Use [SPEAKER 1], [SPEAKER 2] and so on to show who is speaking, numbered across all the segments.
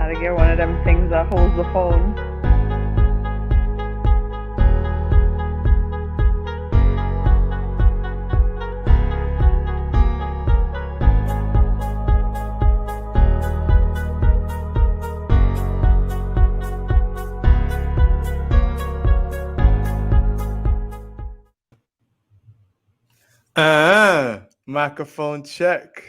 [SPEAKER 1] how to get one of them things that holds the phone.
[SPEAKER 2] Microphone check.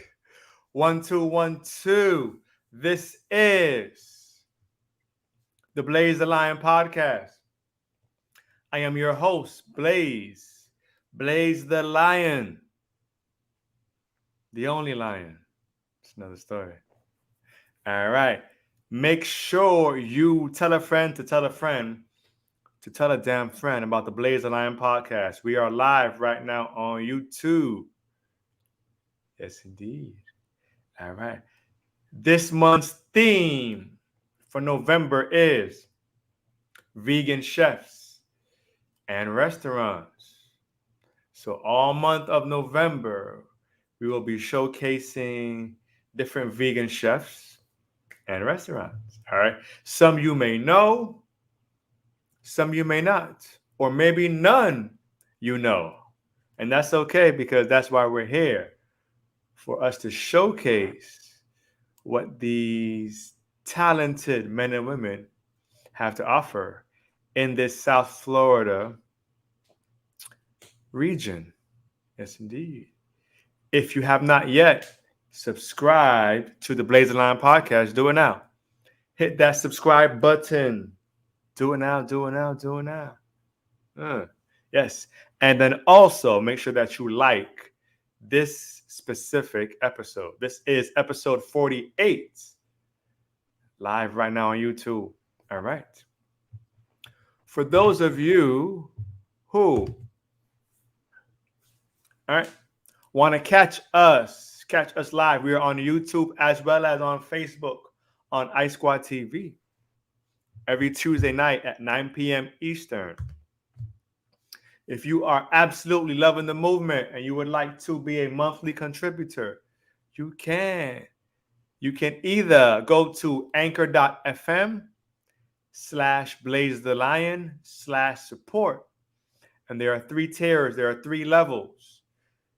[SPEAKER 2] 1 2 1 2. This is the Blaze the Lion podcast. I am your host, Blaze the Lion, the only lion. It's another story. All right. Make sure you tell a friend to tell a friend to tell a damn friend about the Blaze the Lion podcast. We are live right now on YouTube. Yes, indeed. All right. This month's theme for November is vegan chefs and restaurants. So all month of November, we will be showcasing different vegan chefs and restaurants. All right. Some you may know, some you may not, or maybe none you know. And that's okay because that's why we're here, for us to showcase what these talented men and women have to offer in this South Florida region. Yes, indeed. If you have not yet subscribed to the Blaze the Lion podcast, do it now. Hit that subscribe button. Do it now, do it now, do it now. Yes. And then also make sure that you like this specific episode. This is episode 48, live right now on YouTube. All right. For those of you who, all right, want to catch us live, we are on YouTube as well as on Facebook on iSquad TV every Tuesday night at 9 p.m. Eastern. If you are absolutely loving the movement and you would like to be a monthly contributor, you can. You can either go to anchor.fm/blazethelion/support. And there are 3 tiers. There are 3 levels.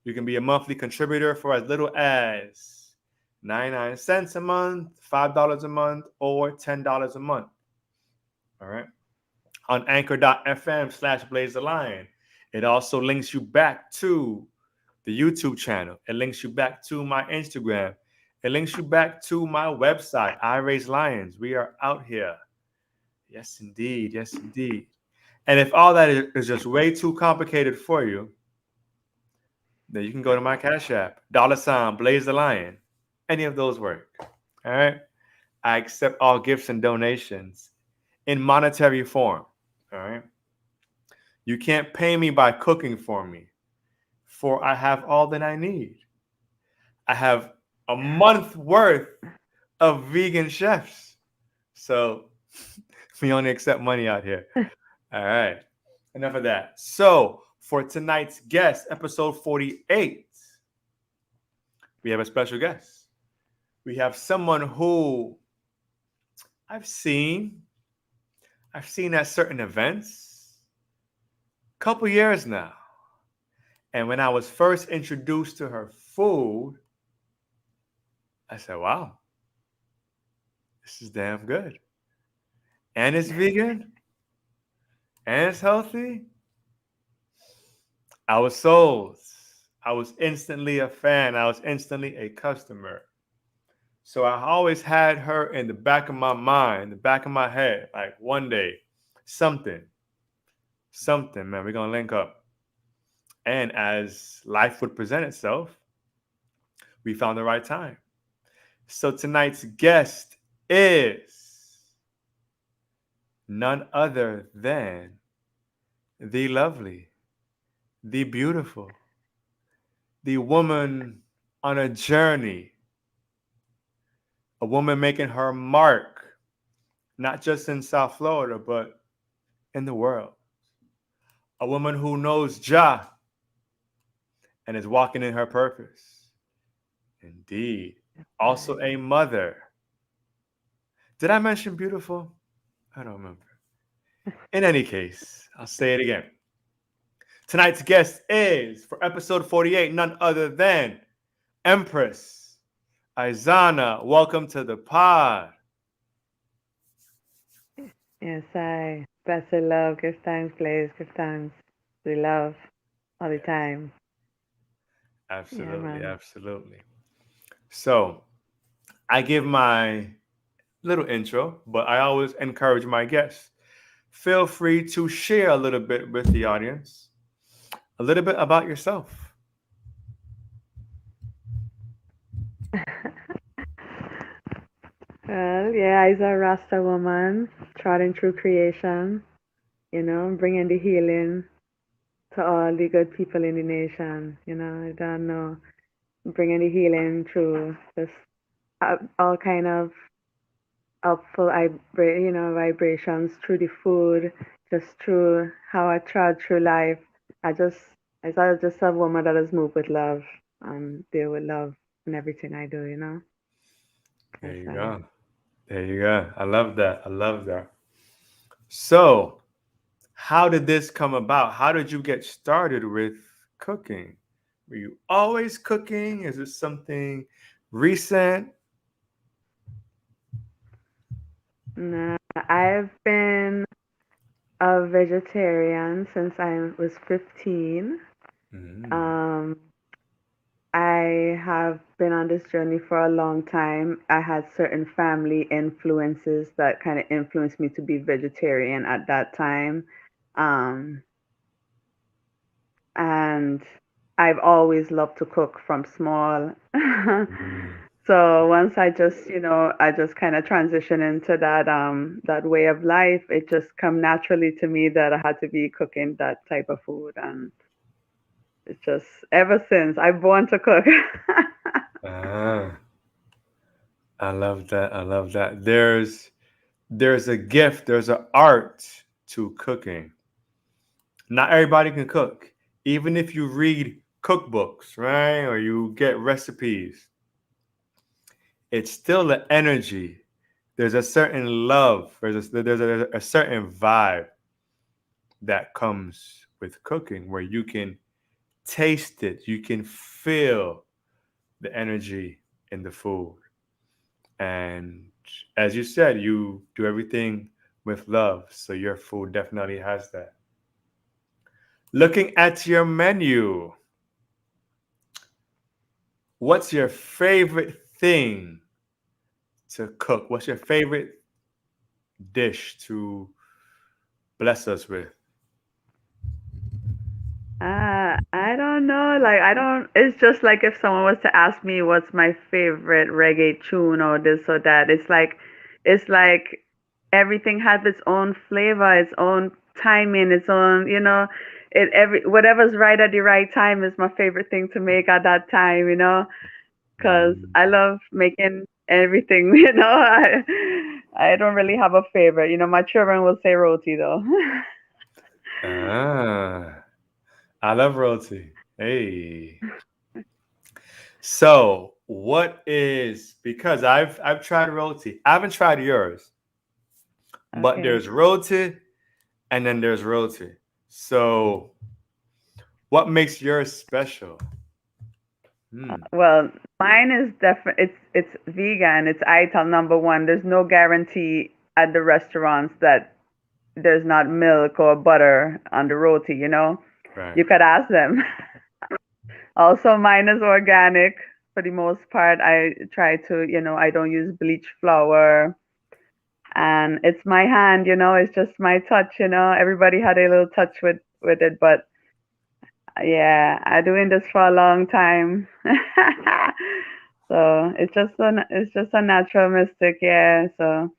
[SPEAKER 2] You can be a monthly contributor for as little as 99 cents a month, $5 a month, or $10 a month. All right. On anchor.fm/blazethelion. It also links you back to the YouTube channel. It links you back to my Instagram. It links you back to my website, I Raise Lions. We are out here. Yes, indeed. Yes, indeed. And if all that is just way too complicated for you, then you can go to my Cash App, $ Blaze the Lion. Any of those work. All right. I accept all gifts and donations in monetary form. All right. You can't pay me by cooking for me, for I have all that I need. I have a month worth of vegan chefs. So we only accept money out here. All right. Enough of that. So for tonight's guest, episode 48, we have a special guest. We have someone who I've seen at certain events a couple years now. And when I was first introduced to her food, I said, wow, this is damn good. And it's vegan. And it's healthy. I was sold. I was instantly a fan. I was instantly a customer. So I always had her in the back of my mind, the back of my head, like one day, something, man, we're going to link up. And as life would present itself, we found the right time. So tonight's guest is none other than the lovely, the beautiful, the woman on a journey, a woman making her mark, not just in South Florida, but in the world. A woman who knows Jah and is walking in her purpose. Indeed. Also a mother Did I mention beautiful? I don't remember. In any case, I'll say it again. Tonight's guest is, for episode 48, none other than Empress Aizanah. Welcome to the pod.
[SPEAKER 1] Yes, I. Basel love, give thanks, Blaze, give thanks. We love all the
[SPEAKER 2] Yes,
[SPEAKER 1] time. Yeah,
[SPEAKER 2] absolutely,
[SPEAKER 1] man.
[SPEAKER 2] absolutely. So, I give my little intro, but I always encourage my guests. Feel free to share a little bit with the audience, a little bit about yourself.
[SPEAKER 1] Well, yeah, I's a Rasta woman, trotting through creation, bringing the healing to all the good people in the nation. I don't know, bringing the healing through just all kind of helpful vibrations through the food, just through how I trod through life. I just I just a woman that has moved with love and deal with love in everything I do.
[SPEAKER 2] There
[SPEAKER 1] Yes,
[SPEAKER 2] you
[SPEAKER 1] I.
[SPEAKER 2] go. There you go. I love that. I love that. So, how did this come about? How did you get started with cooking? Were you always cooking? Is it something recent?
[SPEAKER 1] Nah, I've been a vegetarian since I was 15.
[SPEAKER 2] Mm,
[SPEAKER 1] Um, I have been on this journey for a long time. I had certain family influences that kind of influenced me to be vegetarian at that time. Um, and I've always loved to cook from small.
[SPEAKER 2] mm.
[SPEAKER 1] So once I just kind of transitioned into that way of life, it just come naturally to me that I had to be cooking that type of food, and it's just ever since I've born to cook.
[SPEAKER 2] Ah, I love that. I love that. There's a gift, there's an art to cooking. Not everybody can cook. Even if you read cookbooks, right? Or you get recipes, it's still an energy. There's a certain love, there's a certain vibe that comes with cooking where you can taste it, you can feel the energy in the food. And as you said, you do everything with love. So your food definitely has that. Looking at your menu, what's your favorite thing to cook? What's your favorite dish to bless us with?
[SPEAKER 1] I don't know. Like, I don't. It's just like if someone was to ask me what's my favorite reggae tune or this or that. It's like everything has its own flavor, its own timing, its own. Whatever's right at the right time is my favorite thing to make at that time. Because
[SPEAKER 2] Mm.
[SPEAKER 1] I love making everything. I don't really have a favorite. My children will say roti though.
[SPEAKER 2] Ah, I love roti. Hey. So, what is because I've tried roti. I haven't tried yours, but
[SPEAKER 1] Okay.
[SPEAKER 2] there's roti and then there's roti. So, what makes yours special? Hmm.
[SPEAKER 1] Well, mine is definitely it's vegan. It's Ital #1. There's no guarantee at the restaurants that there's not milk or butter on the roti.
[SPEAKER 2] Right.
[SPEAKER 1] You could ask them. Also, mine is organic for the most part. I try to, I don't use bleach flour. And it's my hand, it's just my touch. Everybody had a little touch with it, but yeah, I'm doing this for a long time. So it's just a natural mystic, yeah. So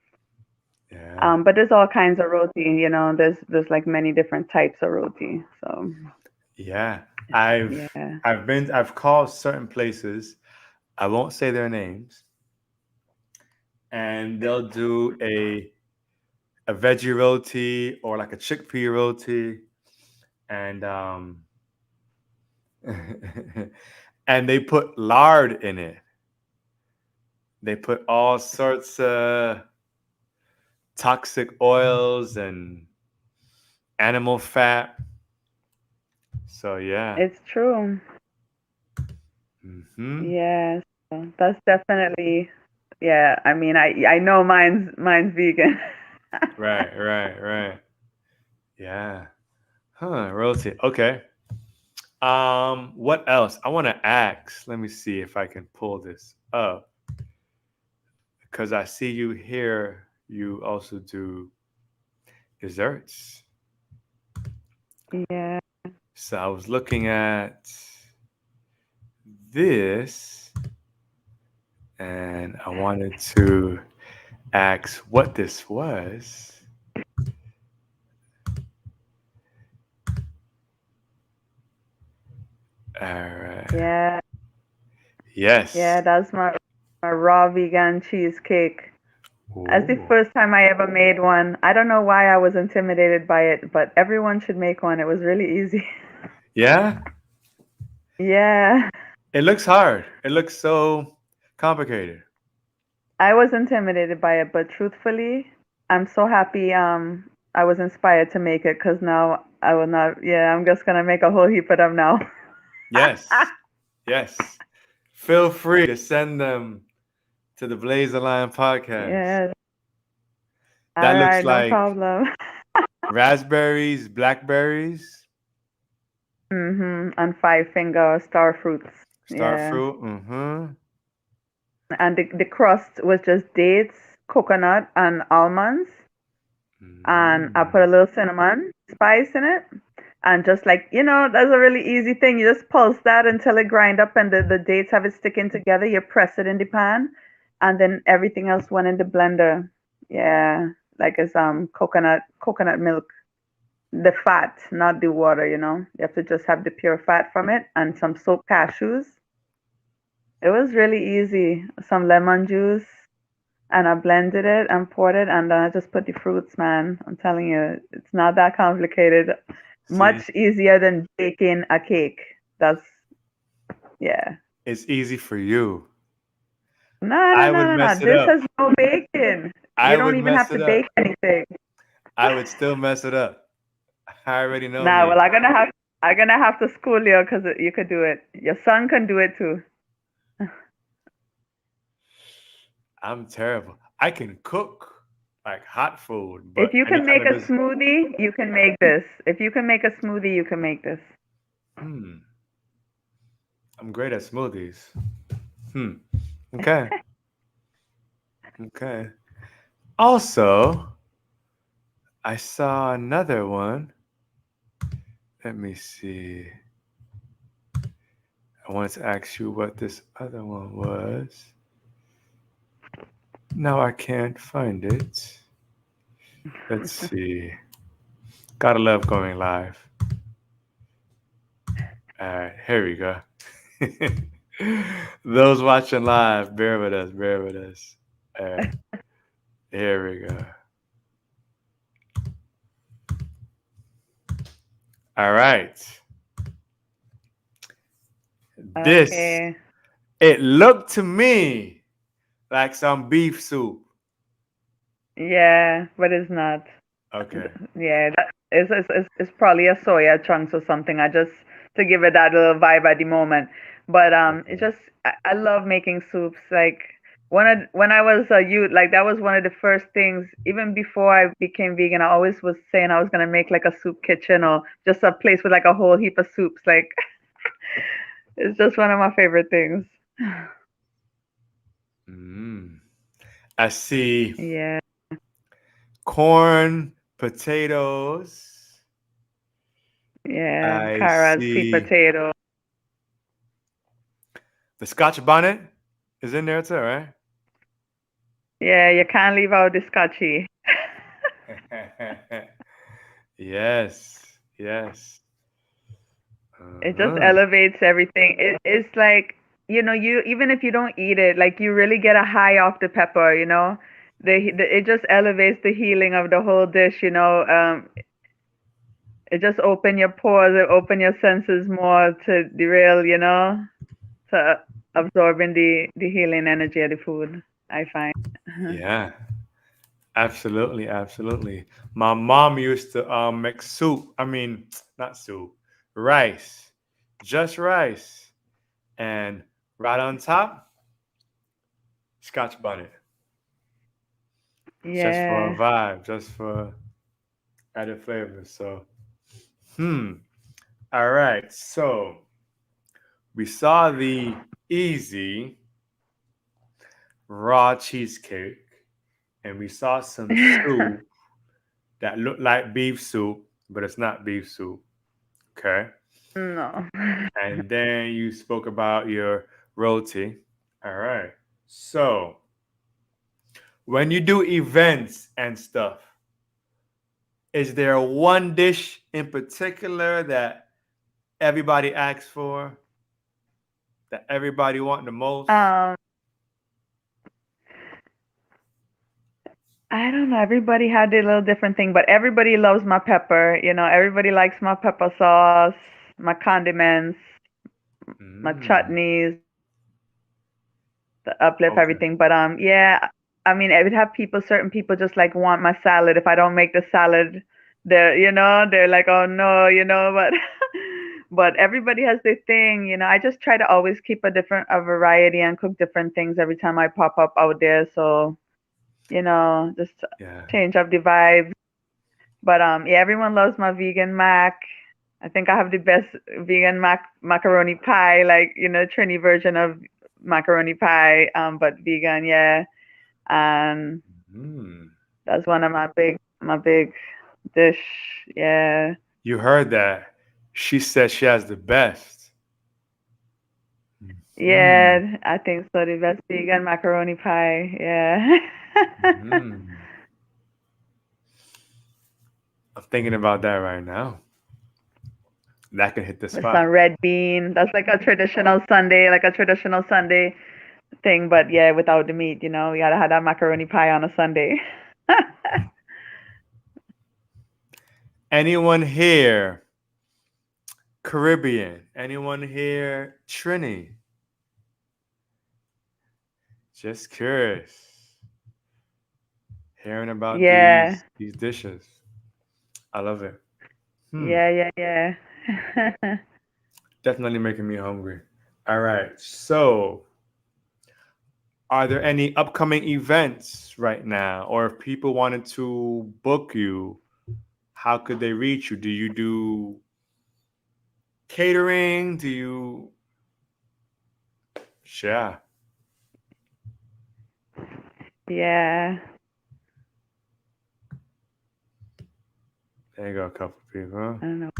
[SPEAKER 2] Yeah.
[SPEAKER 1] but there's all kinds of roti. There's like many different types of roti. So
[SPEAKER 2] Yeah. I've
[SPEAKER 1] yeah.
[SPEAKER 2] I've called certain places. I won't say their names, and they'll do a veggie roti or like a chickpea roti, and and they put lard in it. They put all sorts of. toxic oils and animal fat. So yeah.
[SPEAKER 1] It's true.
[SPEAKER 2] Hmm.
[SPEAKER 1] Yes, that's definitely. Yeah, I mean, I know mine's vegan.
[SPEAKER 2] Right, right, right. Yeah. Huh, royalty. Okay. What else? I want to ask. Let me see if I can pull this up because I see you here. You also do desserts.
[SPEAKER 1] Yeah,
[SPEAKER 2] So I was looking at this and I wanted to ask what this was. All right.
[SPEAKER 1] yeah,
[SPEAKER 2] Yes.
[SPEAKER 1] yeah. That's my raw vegan cheesecake. That's the
[SPEAKER 2] Oh.
[SPEAKER 1] first time I ever made one. I don't know why I was intimidated by it, but everyone should make one. It was really easy.
[SPEAKER 2] Yeah?
[SPEAKER 1] Yeah,
[SPEAKER 2] It looks hard. It looks so complicated.
[SPEAKER 1] I was intimidated by it, but truthfully, I'm so happy. I was inspired to make it because now I will not. Yeah, I'm just gonna make a whole heap of them now.
[SPEAKER 2] Yes. Yes. Feel free to send them to the Blaze the Lion podcast.
[SPEAKER 1] Yeah.
[SPEAKER 2] That
[SPEAKER 1] All
[SPEAKER 2] looks
[SPEAKER 1] right, no
[SPEAKER 2] like
[SPEAKER 1] problem.
[SPEAKER 2] raspberries, blackberries,
[SPEAKER 1] And five finger star fruits.
[SPEAKER 2] star
[SPEAKER 1] Yeah.
[SPEAKER 2] fruit. Mm-hmm.
[SPEAKER 1] And the crust was just dates, coconut, and almonds. And I put
[SPEAKER 2] Mm.
[SPEAKER 1] a little cinnamon spice in it. And just like, that's a really easy thing. You just pulse that until it grind up and the dates have it sticking together. You press it in the pan and then everything else went in the blender. Yeah. Like it's coconut milk. The fat, not the water. You have to just have the pure fat from it and some soaked cashews. It was really easy. Some lemon juice, and I blended it and poured it, and then I just put the fruits, man. I'm telling you, it's not that complicated.
[SPEAKER 2] See,
[SPEAKER 1] Much easier than baking a cake. That's, yeah.
[SPEAKER 2] it's easy for you.
[SPEAKER 1] No, no,
[SPEAKER 2] I
[SPEAKER 1] no,
[SPEAKER 2] would
[SPEAKER 1] no,
[SPEAKER 2] mess
[SPEAKER 1] no.
[SPEAKER 2] it
[SPEAKER 1] This
[SPEAKER 2] up.
[SPEAKER 1] has no baking. You
[SPEAKER 2] I
[SPEAKER 1] don't
[SPEAKER 2] would
[SPEAKER 1] even
[SPEAKER 2] mess
[SPEAKER 1] have to
[SPEAKER 2] it up.
[SPEAKER 1] bake anything.
[SPEAKER 2] I would still mess it up. I already know
[SPEAKER 1] Nah,
[SPEAKER 2] me.
[SPEAKER 1] well, I'm gonna have to school you because you could do it. Your son can do it too.
[SPEAKER 2] I'm terrible. I can cook like hot food,
[SPEAKER 1] If
[SPEAKER 2] but
[SPEAKER 1] you
[SPEAKER 2] any
[SPEAKER 1] can
[SPEAKER 2] kind
[SPEAKER 1] make
[SPEAKER 2] of
[SPEAKER 1] a
[SPEAKER 2] this.
[SPEAKER 1] smoothie, you can make this. If you can make a smoothie, you can make this.
[SPEAKER 2] Hmm. I'm great at smoothies. Hmm. Okay. Okay. Also, I saw another one. Let me see. I wanted to ask you what this other one was. Now I can't find it. Let's see. Gotta love going live. All right, here we go. Those watching live, bear with us, bear with us. All right, here we go. All right. This,
[SPEAKER 1] Okay.
[SPEAKER 2] it looked to me like some beef soup.
[SPEAKER 1] Yeah, but it's not.
[SPEAKER 2] Okay.
[SPEAKER 1] Yeah, it's probably a soya chunks or something. I just to give it that little vibe at the moment. But it's
[SPEAKER 2] Okay.
[SPEAKER 1] just I love making soups. Like when I was a youth, like that was one of the first things. Even before I became vegan, I always was saying I was gonna make like a soup kitchen or just a place with like a whole heap of soups. Like it's just one of my favorite things.
[SPEAKER 2] Mm. I see
[SPEAKER 1] Yeah,
[SPEAKER 2] corn, potatoes.
[SPEAKER 1] yeah,
[SPEAKER 2] I
[SPEAKER 1] carrots, sweet
[SPEAKER 2] see
[SPEAKER 1] potato.
[SPEAKER 2] the Scotch bonnet is in there too, right?
[SPEAKER 1] Yeah, you can't leave out the scotchy.
[SPEAKER 2] Yes, yes.
[SPEAKER 1] It just
[SPEAKER 2] Uh-huh.
[SPEAKER 1] elevates everything. It's like, you even if you don't eat it, like you really get a high off the pepper. It just elevates the healing of the whole dish. It just open your pores, it open your senses more to the real, to absorbing the healing energy of the food, I find.
[SPEAKER 2] Yeah. Absolutely, absolutely. My mom used to make soup. I mean, not soup, rice, just rice, and right on top, Scotch bonnet, just for a
[SPEAKER 1] Yeah.
[SPEAKER 2] vibe, just for added flavor. So, hmm. All right. So we saw the easy raw cheesecake, and we saw some soup that looked like beef soup, but it's not beef soup. Okay.
[SPEAKER 1] No.
[SPEAKER 2] And then you spoke about your roti. All right. So when you do events and stuff, is there one dish in particular that everybody asks for, that everybody want the most?
[SPEAKER 1] Um, I don't know. Everybody had a little different thing, but everybody loves my pepper. Everybody likes my pepper sauce, my condiments, my
[SPEAKER 2] Mm,
[SPEAKER 1] chutneys, the uplift,
[SPEAKER 2] okay.
[SPEAKER 1] everything. But yeah. I mean, I would have people. Certain people just like want my salad. If I don't make the salad, they're like, oh no, But but everybody has their thing. I just try to always keep a variety and cook different things every time I pop up out there. So just
[SPEAKER 2] Yeah.
[SPEAKER 1] change up the vibe. But yeah, everyone loves my vegan mac. I think I have the best vegan macaroni pie, like Trini version of macaroni pie, but vegan, yeah. And
[SPEAKER 2] Mm.
[SPEAKER 1] that's one of my big dish, yeah.
[SPEAKER 2] You heard that. She said she has the best. Hmm.
[SPEAKER 1] Yeah, I think so. The best vegan macaroni pie, yeah.
[SPEAKER 2] Hmm. I'm thinking about that right now. That can hit the
[SPEAKER 1] With some
[SPEAKER 2] spot.
[SPEAKER 1] red bean. That's like a traditional Sunday thing, but yeah, without the meat, we gotta have that macaroni pie on a Sunday.
[SPEAKER 2] Anyone here Caribbean? Anyone here Trini? Just curious. Hearing about
[SPEAKER 1] Yeah,
[SPEAKER 2] these dishes. I love it. Hmm.
[SPEAKER 1] yeah.
[SPEAKER 2] Definitely making me hungry. All right. So, are there any upcoming events right now? Or if people wanted to book you, how could they reach you? Do you do catering? Do you yeah.
[SPEAKER 1] Yeah,
[SPEAKER 2] There you go, a couple of people.
[SPEAKER 1] I don't know.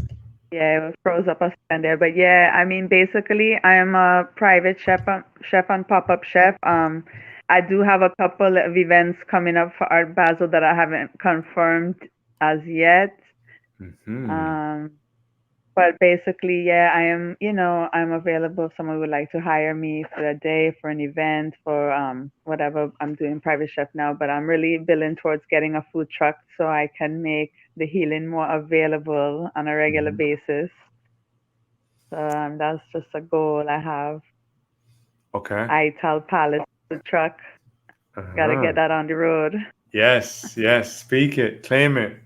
[SPEAKER 1] Yeah, it was froze up a second there, but yeah, I mean, basically, I am a private chef and pop-up chef. I do have a couple of events coming up for Art Basel that I haven't confirmed as yet.
[SPEAKER 2] Hmm.
[SPEAKER 1] Um, But basically, yeah, I'm available if someone would like to hire me for a day, for an event, for whatever. I'm doing private chef now, but I'm really building towards getting a food truck so I can make the healing more available on a regular
[SPEAKER 2] Hmm.
[SPEAKER 1] basis. So that's just a goal I have.
[SPEAKER 2] Okay.
[SPEAKER 1] Ital Palace food truck. Gotta
[SPEAKER 2] Uh-huh.
[SPEAKER 1] get that on the road.
[SPEAKER 2] Yes, yes. Speak it, claim it.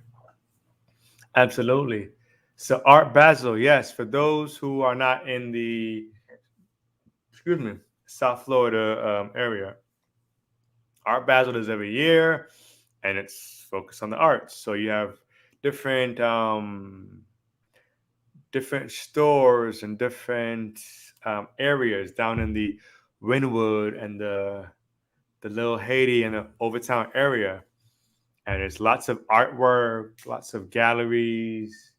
[SPEAKER 2] Absolutely. So Art Basel, yes, for those who are not in the excuse me, South Florida area, Art Basel is every year, and it's focused on the arts. So you have different different stores and different areas down in the Wynwood and the Little Haiti and the Overtown area, and there's lots of artwork, lots of galleries,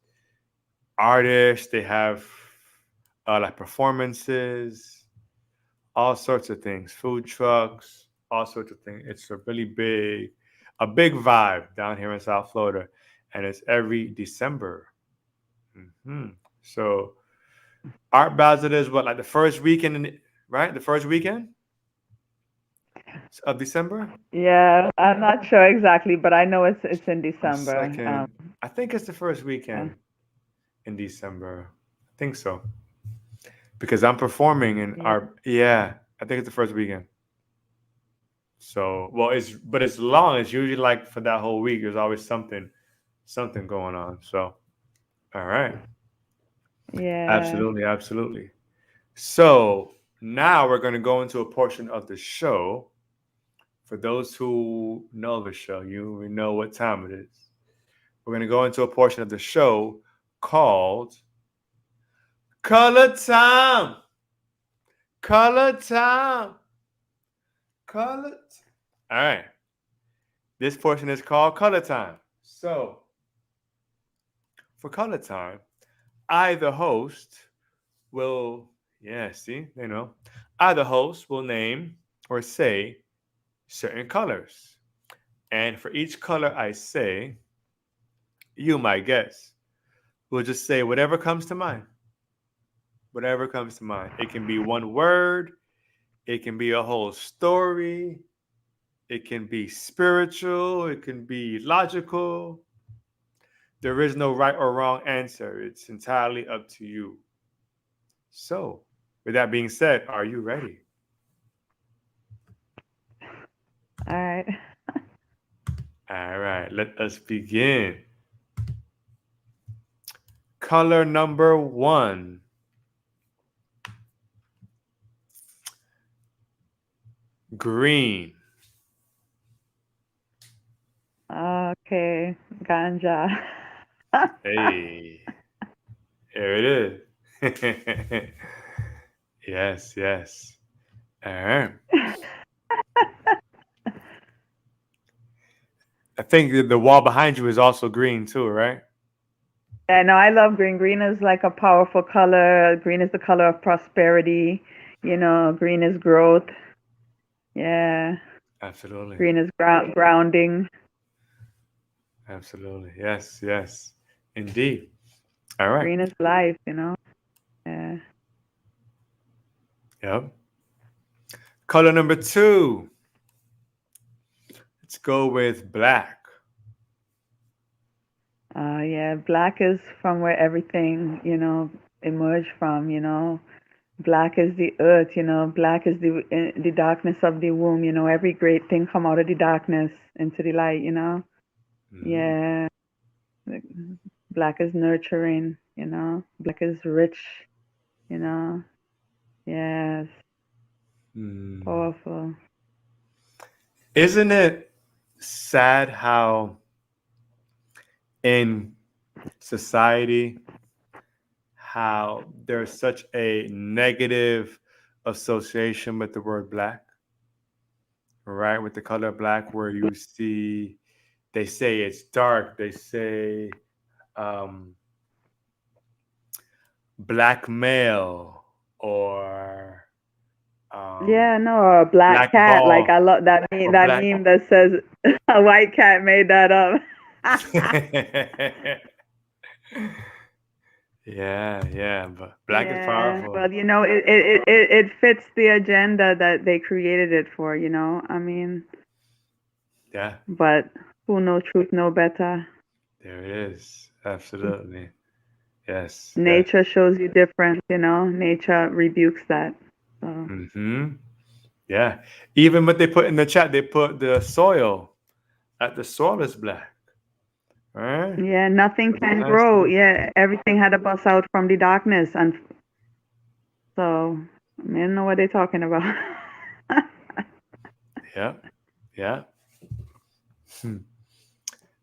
[SPEAKER 2] artists. They have like performances, all sorts of things, food trucks, all sorts of things. It's a big vibe down here in South Florida, and it's every December. Hmm. So Art Basel is what, like the first weekend, right? The first weekend of December.
[SPEAKER 1] Yeah, I'm not sure exactly, but I know it's in
[SPEAKER 2] Or
[SPEAKER 1] December.
[SPEAKER 2] second. I think it's the first
[SPEAKER 1] Yeah.
[SPEAKER 2] weekend in December. I think so because I'm performing in
[SPEAKER 1] Yeah.
[SPEAKER 2] our yeah. I think it's the first weekend. So, well, it's long. It's usually like for that whole week. There's always something going on. So, all right,
[SPEAKER 1] Yeah.
[SPEAKER 2] absolutely, absolutely. So now we're going to go into a portion of the show. For those who know the show, you know what time it is. We're going to go into a portion of the show called Color Time. Color Time. Color. All right. This portion is called Color Time. So, for Color Time, I, the host, will, yeah, see, you know, I, the host, will name or say certain colors. And for each color I say, you, my guess, will just say whatever comes to mind. Whatever comes to mind. It can be one word, it can be a whole story, it can be spiritual, it can be logical. There is no right or wrong answer. It's entirely up to you. So, with that being said, are you ready?
[SPEAKER 1] All right.
[SPEAKER 2] All right, let us begin. Color number one, green.
[SPEAKER 1] Okay. Ganja.
[SPEAKER 2] Hey, there it is. Yes, yes. All right. I think the wall behind you is also green too, right?
[SPEAKER 1] Yeah, no, I love green. Green is like a powerful color. Green is the color of prosperity. Green is growth. Yeah.
[SPEAKER 2] Absolutely.
[SPEAKER 1] Green is grounding.
[SPEAKER 2] Absolutely. Yes, yes. Indeed. All right.
[SPEAKER 1] Green is life. Yeah.
[SPEAKER 2] Yep. Color number two. Let's go with black.
[SPEAKER 1] Yeah, black is from where everything emerged from. Black is the earth. Black is the darkness of the womb. Every great thing come out of the darkness into the light.
[SPEAKER 2] Mm,
[SPEAKER 1] Yeah. Like, black is nurturing. Black is rich, you know. Yes,
[SPEAKER 2] mm.
[SPEAKER 1] powerful.
[SPEAKER 2] Isn't it sad how in society how there's such a negative association with the word black, right? With the color black, where you see they say it's dark, they say um, black male or
[SPEAKER 1] Yeah, no, a black
[SPEAKER 2] black
[SPEAKER 1] cat. Like
[SPEAKER 2] ball
[SPEAKER 1] I love that
[SPEAKER 2] or
[SPEAKER 1] that
[SPEAKER 2] black.
[SPEAKER 1] meme that says a white cat made that up.
[SPEAKER 2] Yeah, yeah, but black is
[SPEAKER 1] Yeah,
[SPEAKER 2] powerful.
[SPEAKER 1] well, it fits the agenda that they created it for. I mean,
[SPEAKER 2] Yeah,
[SPEAKER 1] but who know truth know better.
[SPEAKER 2] there it is. Absolutely. Yes, yes.
[SPEAKER 1] Nature shows you different. Nature rebukes that. So
[SPEAKER 2] Mm-hmm. Yeah. Even what they put in the chat, they put the soil at the soil is black. All right.
[SPEAKER 1] yeah, nothing
[SPEAKER 2] Pretty
[SPEAKER 1] can
[SPEAKER 2] nice
[SPEAKER 1] grow.
[SPEAKER 2] too.
[SPEAKER 1] Yeah, everything had to bust out from the darkness, and so I mean, I don't know what they're talking about.
[SPEAKER 2] Yeah. Yeah. Hmm.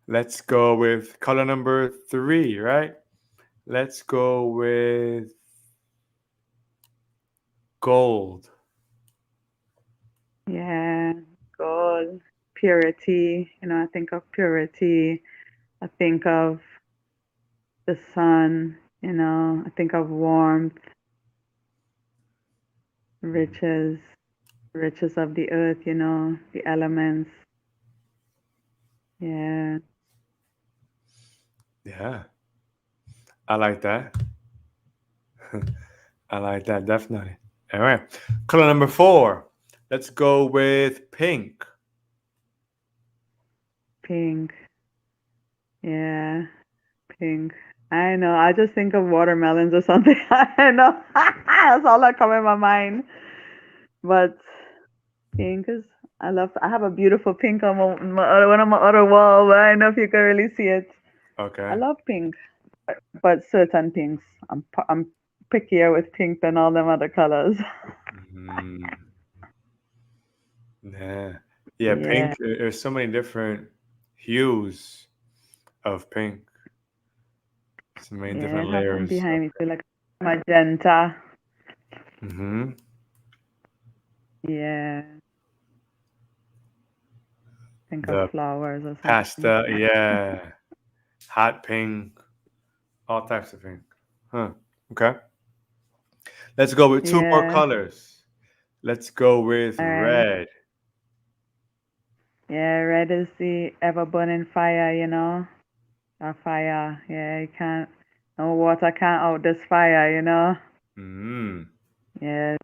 [SPEAKER 2] Let's go with color number three, right? Let's go with gold.
[SPEAKER 1] Yeah, God, purity. I think of purity. I think of the sun. I think of warmth,
[SPEAKER 2] Mm.
[SPEAKER 1] riches, riches of the earth. The elements. Yeah.
[SPEAKER 2] Yeah. I like that. I like that definitely. All right. Color number four. Let's go with pink.
[SPEAKER 1] Pink. Yeah, pink. I know. I just think of watermelons or something. I know. That's all that come in my mind. But pink is I have a beautiful pink on one of my other wall, but I don't know if you can really see it. I
[SPEAKER 2] Okay.
[SPEAKER 1] love pink, but certain pinks. I'm pickier with pink than all them other colors.
[SPEAKER 2] Mm, yeah. Yeah,
[SPEAKER 1] Yeah,
[SPEAKER 2] pink. There's so many different hues of pink. So many
[SPEAKER 1] yeah,
[SPEAKER 2] different
[SPEAKER 1] I have one
[SPEAKER 2] layers.
[SPEAKER 1] behind me too, like magenta.
[SPEAKER 2] Mm-hmm.
[SPEAKER 1] Yeah, think of
[SPEAKER 2] The
[SPEAKER 1] flowers or something.
[SPEAKER 2] pasta, yeah. Hot pink, all types of pink. Huh. Okay. Let's go with two more
[SPEAKER 1] Yeah,
[SPEAKER 2] colors. Let's go with
[SPEAKER 1] all right.
[SPEAKER 2] red.
[SPEAKER 1] Yeah, red is the ever burning fire, you know. A fire. Yeah, you can't. No water can't out this fire, you know.
[SPEAKER 2] Mm.
[SPEAKER 1] Yeah,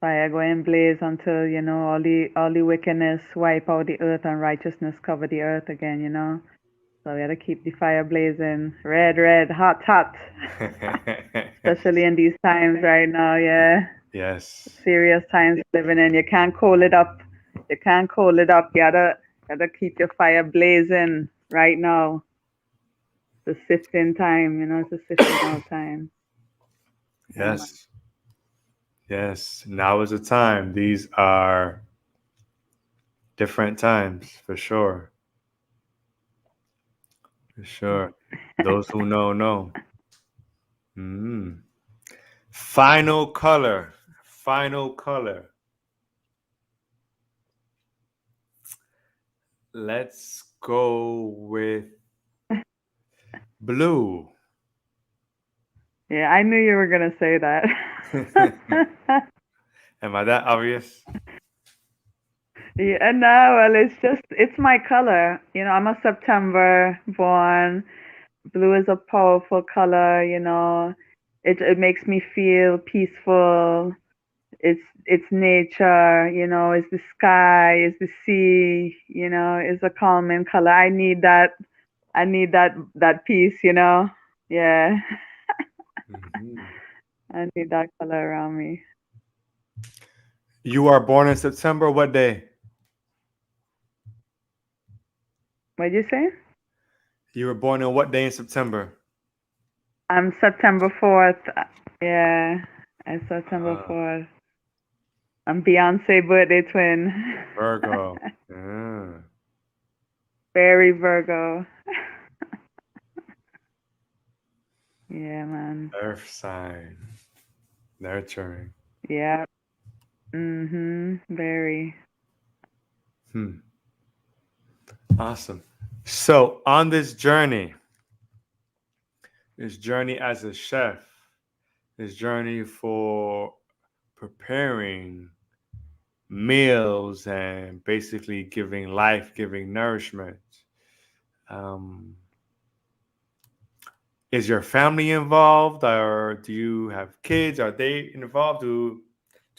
[SPEAKER 1] fire going blaze until all the wickedness wipe out the earth and righteousness cover the earth again, you know. So we gotta keep the fire blazing. Red, red, hot, hot. Especially in these times right now, yeah.
[SPEAKER 2] Yes.
[SPEAKER 1] Serious times living in. You can't cool it up. You can't cool it up. You gotta keep your fire blazing right now. It's a sifting time, you know, it's a sifting out time. Yeah, man.
[SPEAKER 2] Yes. Yes. Now is the time. These are different times for sure. For sure. Those who know know. Mm. Final color. Final color. Let's go with blue.
[SPEAKER 1] Yeah, I knew you were gonna say that.
[SPEAKER 2] Am I that obvious?
[SPEAKER 1] Yeah, no, well, it's my color. You know, I'm a September born. Blue is a powerful color, you know. It makes me feel peaceful. It's nature, you know, it's the sky, it's the sea, you know, it's a calming color. I need that peace, you know. Yeah.
[SPEAKER 2] Hmm.
[SPEAKER 1] I need that color around me.
[SPEAKER 2] You are born in September. What day?
[SPEAKER 1] What'd you say?
[SPEAKER 2] You were born on what day in September?
[SPEAKER 1] I'm September 4th. Yeah, I'm September
[SPEAKER 2] Uh,
[SPEAKER 1] 4th. I'm Beyonce birthday twin.
[SPEAKER 2] Virgo. Yeah.
[SPEAKER 1] Very Virgo. Yeah, man.
[SPEAKER 2] Earth sign. Nurturing.
[SPEAKER 1] Yeah. Very.
[SPEAKER 2] Hmm. Awesome. So on this journey as a chef, this journey for preparing meals and basically giving life, giving nourishment. Um, is your family involved, or do you have kids? Are they involved? Do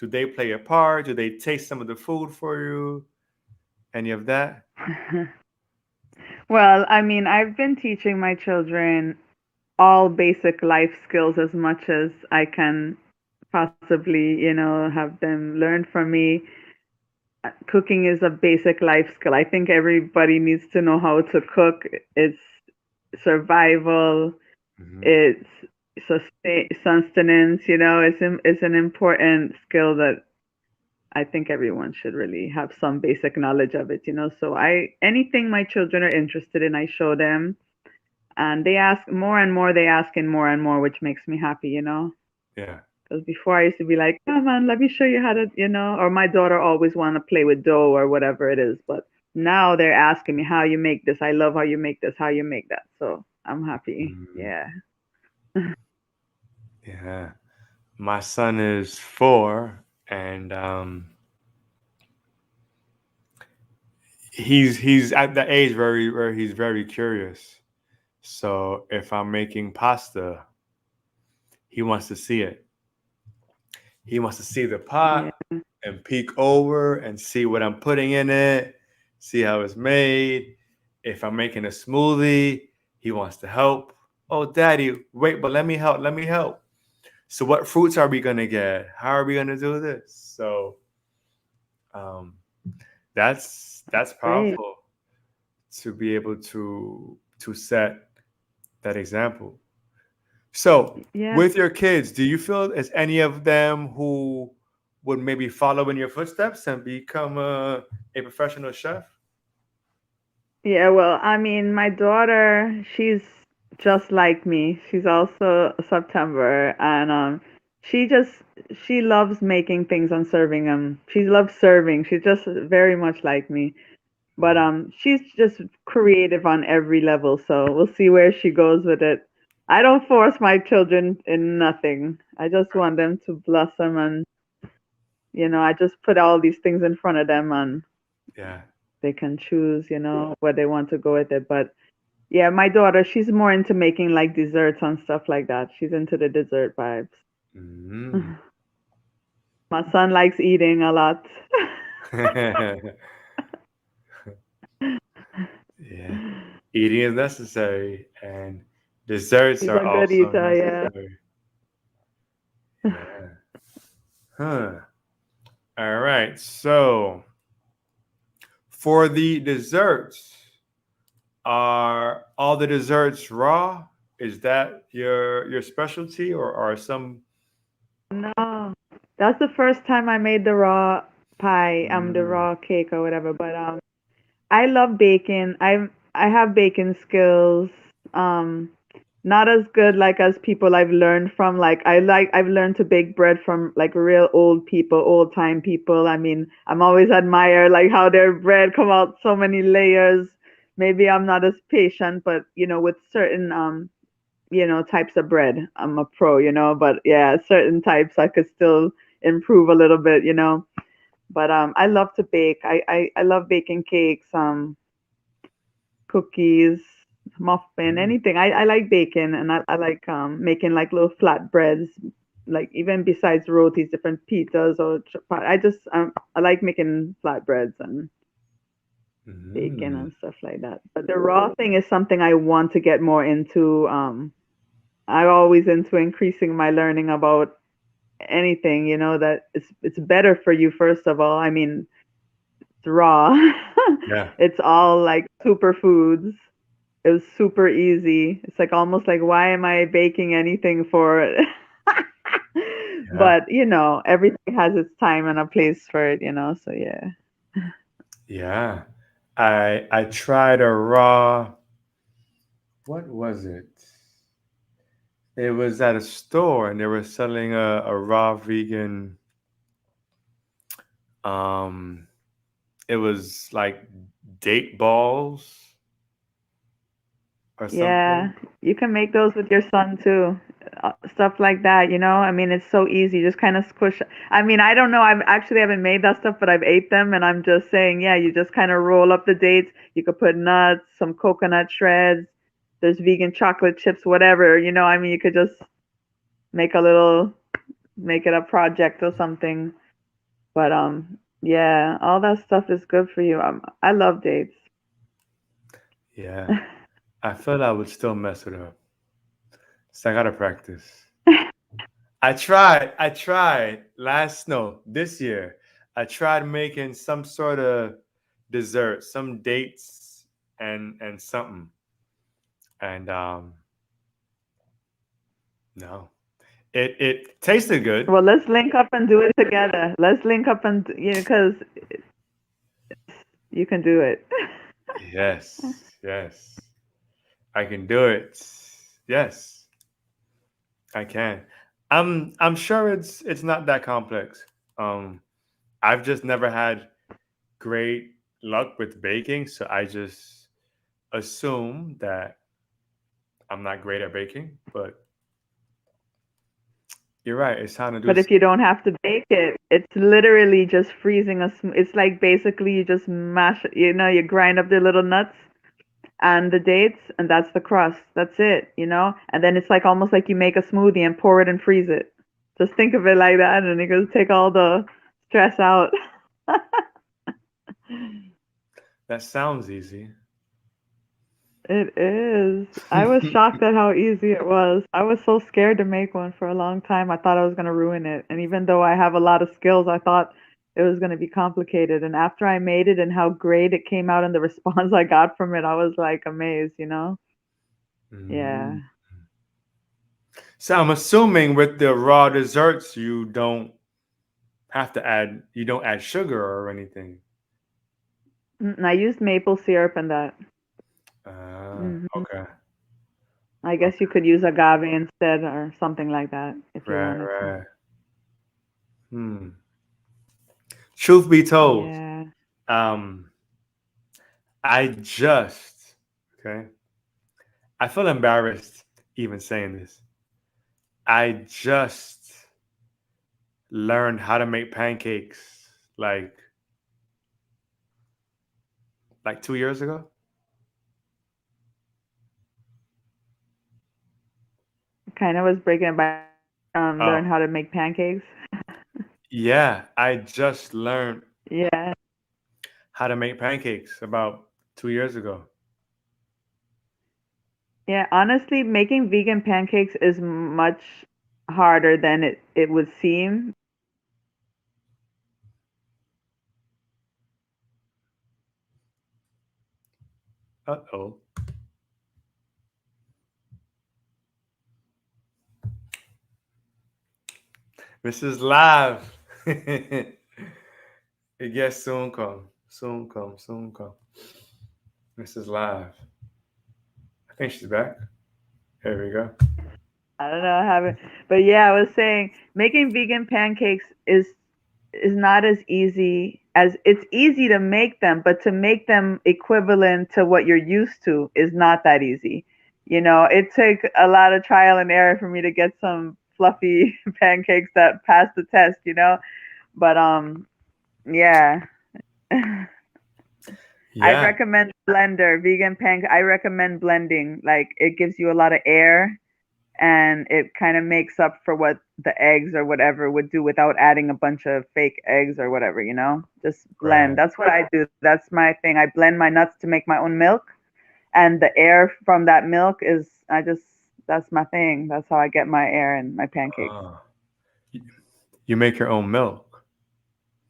[SPEAKER 2] they play a part? Do they taste some of the food for you? Any of that?
[SPEAKER 1] Well, I mean, I've been teaching my children all basic life skills as much as I can possibly, have them learn from me. Cooking is a basic life skill. I think everybody needs to know how to cook. It's survival.
[SPEAKER 2] Hmm.
[SPEAKER 1] It's sustenance. It's an important skill that I think everyone should really have some basic knowledge of it. So anything my children are interested in, I show them, and they ask more and more. They ask in more and more, which makes me happy.
[SPEAKER 2] Yeah.
[SPEAKER 1] Because before I used to be like, come on, let me show you how to. Or my daughter always want to play with dough or whatever it is. But now they're asking me how you make this. I love how you make this, how you make that. So I'm happy.
[SPEAKER 2] Mhm.
[SPEAKER 1] Yeah.
[SPEAKER 2] Yeah. My son is 4, and he's at the age where he's very curious. So if I'm making pasta, he wants to see it. He wants to see the
[SPEAKER 1] Yeah.
[SPEAKER 2] pot and peek over and see what I'm putting in it, see how it's made. If I'm making a smoothie, he wants to help. Oh, daddy, wait, but let me help. Let me help. So, what fruits are we going to get? How are we going to do this? So, Um, that's
[SPEAKER 1] Great.
[SPEAKER 2] powerful to be able to set that example. So,
[SPEAKER 1] Yeah.
[SPEAKER 2] with your kids, do you feel as any of them who would maybe follow in your footsteps and become a professional chef?
[SPEAKER 1] Yeah, well, I mean, my daughter, she's just like me. She's also September, and she just she loves making things and serving them. She loves serving. She's just very much like me. But she's just creative on every level, so we'll see where she goes with it. I don't force my children in nothing. I just want them to blossom, and I just put all these things in front of them, and
[SPEAKER 2] Yeah.
[SPEAKER 1] they can choose, where they want to go with it. But yeah, my daughter, she's more into making like desserts and stuff like that. She's into the dessert vibes.
[SPEAKER 2] Mm.
[SPEAKER 1] My son likes eating a lot.
[SPEAKER 2] Yeah. Eating is necessary, and desserts
[SPEAKER 1] He's
[SPEAKER 2] are
[SPEAKER 1] a good
[SPEAKER 2] also
[SPEAKER 1] eater, yeah.
[SPEAKER 2] necessary. Yeah. Huh. All right. So, for the desserts, are all the desserts raw? Is that your specialty, or are some?
[SPEAKER 1] No, that's the first time I made the raw pie, the
[SPEAKER 2] Mm,
[SPEAKER 1] raw cake or whatever. But I love baking. I have baking skills. Um, Not as good like as people I've learned from. Like I've learned to bake bread from like real old people, old time people. I mean, I'm always admire like how their bread come out so many layers. Maybe I'm not as patient, but with certain types of bread, I'm a pro. But yeah, certain types I could still improve a little bit. But I love to bake. I love baking cakes, cookies, muffin,
[SPEAKER 2] mm,
[SPEAKER 1] anything. I like baking, and I like making like little flat breads, like even besides rotis, different pizzas or I just I like making flatbreads and baking
[SPEAKER 2] mm.
[SPEAKER 1] and stuff like that. But the raw thing is something I want to get more into. I'm always into increasing my learning about anything, that it's better for you first of all. I mean, it's raw.
[SPEAKER 2] Yeah.
[SPEAKER 1] It's all like superfoods. It was super easy. It's like almost like why am I baking anything for it?
[SPEAKER 2] Yeah.
[SPEAKER 1] But everything has its time and a place for it. So yeah.
[SPEAKER 2] Yeah. I tried a raw. What was it? It was at a store, and they were selling a raw vegan. Um, it was like date balls or
[SPEAKER 1] Yeah,
[SPEAKER 2] something.
[SPEAKER 1] you can make those with your son too. Stuff like that. I mean, it's so easy. Just kind of squish. I mean, I don't know. I've actually haven't made that stuff, but I've ate them, and I'm just saying, yeah, you just kind of roll up the dates. You could put nuts, some coconut shreds. There's vegan chocolate chips, whatever. I mean, you could just make a little, make it a project or something. But yeah, all that stuff is good for you. I love dates.
[SPEAKER 2] Yeah. I felt I would still mess it up. So I gotta practice. I tried last no, this year. I tried making some sort of dessert, some dates and something. And no. It tasted good.
[SPEAKER 1] Well, let's link up and do it together. Let's link up and because you can do it.
[SPEAKER 2] Yes. Yes. I can do it. Yes, I can. I'm sure it's not that complex. Um I've just never had great luck with baking, so I just assume that I'm not great at baking, but you're right. It's time to do.
[SPEAKER 1] But if you don't have to bake it, it's literally just freezing it's like basically you just mash, you grind up the little nuts and the dates, and that's the crust. That's it. And then it's like almost like you make a smoothie and pour it and freeze it. Just think of it like that, and it goes take all the stress out.
[SPEAKER 2] That sounds easy.
[SPEAKER 1] It is. I was shocked at how easy it was. I was so scared to make one for a long time. I thought I was going to ruin it. And even though I have a lot of skills, I thought it was going to be complicated. And after I made it and how great it came out and the response I got from it, I was like amazed, you know?
[SPEAKER 2] Mm.
[SPEAKER 1] Yeah.
[SPEAKER 2] So I'm assuming with the raw desserts, you don't add sugar or anything.
[SPEAKER 1] And I used maple syrup and that. Hmm.
[SPEAKER 2] Okay.
[SPEAKER 1] I guess you
[SPEAKER 2] Okay.
[SPEAKER 1] could use agave instead or something like that if you
[SPEAKER 2] Right,
[SPEAKER 1] wanted to.
[SPEAKER 2] right. Hmm. Truth be told,
[SPEAKER 1] Yeah.
[SPEAKER 2] um, I just, okay, I feel embarrassed even saying this. I just learned how to make pancakes like 2 years ago.
[SPEAKER 1] Kind of was breaking it by
[SPEAKER 2] Oh,
[SPEAKER 1] learn how to make pancakes.
[SPEAKER 2] yeah, I just learned
[SPEAKER 1] Yeah.
[SPEAKER 2] how to make pancakes about 2 years ago.
[SPEAKER 1] Yeah, honestly, making vegan pancakes is much harder than it would seem.
[SPEAKER 2] Uh-oh. Mrs. Live. It gets soon come. Soon come. Soon come. Mrs. Live. I think she's back. There we go.
[SPEAKER 1] I don't know, I haven't. But yeah, I was saying making vegan pancakes is not as easy as it's easy to make them, but to make them equivalent to what you're used to is not that easy. You know, it took a lot of trial and error for me to get some fluffy pancakes that pass the test, you know? But yeah. I
[SPEAKER 2] Yeah.
[SPEAKER 1] recommend blender, vegan pan. I recommend blending. Like it gives you a lot of air and it kind of makes up for what the eggs or whatever would do without adding a bunch of fake eggs or whatever, you know? Just blend.
[SPEAKER 2] Right.
[SPEAKER 1] That's what I do. That's my thing. I blend my nuts to make my own milk and the air from that milk is I just that's my thing. That's how I get my air and my pancakes.
[SPEAKER 2] Oh. You you make your own milk.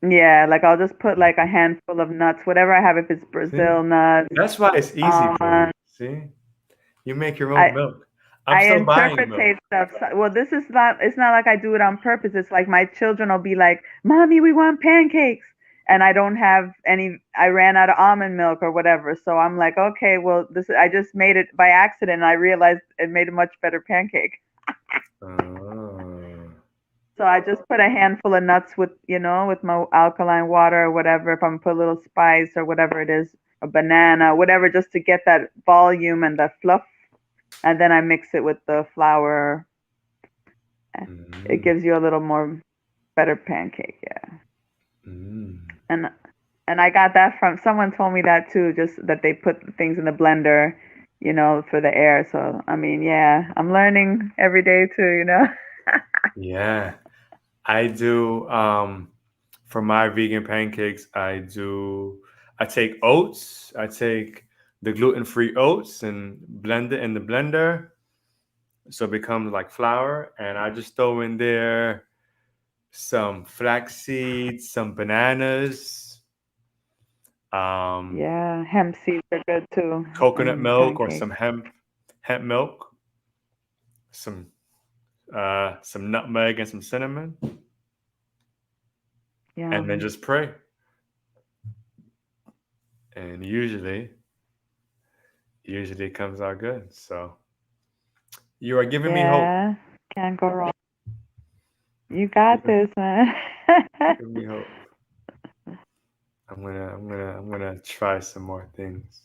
[SPEAKER 1] Yeah, like I'll just put like a handful of nuts, whatever I have, if it's
[SPEAKER 2] See?
[SPEAKER 1] Brazil nuts,
[SPEAKER 2] That's why it's easy for you.
[SPEAKER 1] almonds.
[SPEAKER 2] See? You make your own
[SPEAKER 1] I
[SPEAKER 2] milk. I'm
[SPEAKER 1] I
[SPEAKER 2] still buying milk.
[SPEAKER 1] interpretate stuff. Well, this is not. It's not like I do it on purpose. It's like my children will be like, "Mommy, we want pancakes," and I don't have any. I ran out of almond milk or whatever. So I'm like, okay, well, this. I just made it by accident. And I realized it made a much better pancake.
[SPEAKER 2] Oh.
[SPEAKER 1] So I just put a handful of nuts with, with my alkaline water or whatever. If I'm put a little spice or whatever it is, a banana, whatever, just to get that volume and the fluff. And then I mix it with the flour. It
[SPEAKER 2] Mm.
[SPEAKER 1] gives you a little more better pancake, yeah.
[SPEAKER 2] Mm.
[SPEAKER 1] And and I got that from someone told me that too, just that they put things in the blender, for the air. So I mean, yeah, I'm learning every day too.
[SPEAKER 2] Yeah. I do for my vegan pancakes, I take oats, I take the gluten-free oats and blend it in the blender so it becomes like flour and I just throw in there some flax seeds, some bananas, um,
[SPEAKER 1] Yeah, hemp seeds are good too
[SPEAKER 2] coconut
[SPEAKER 1] in
[SPEAKER 2] milk or some
[SPEAKER 1] pancakes.
[SPEAKER 2] hemp milk, some nutmeg and some cinnamon, and then
[SPEAKER 1] Yum.
[SPEAKER 2] just pray. And usually it comes out good. So you are giving me hope.
[SPEAKER 1] Yeah, can't go wrong. You got this, man.
[SPEAKER 2] Give me hope. I'm gonna try some more things.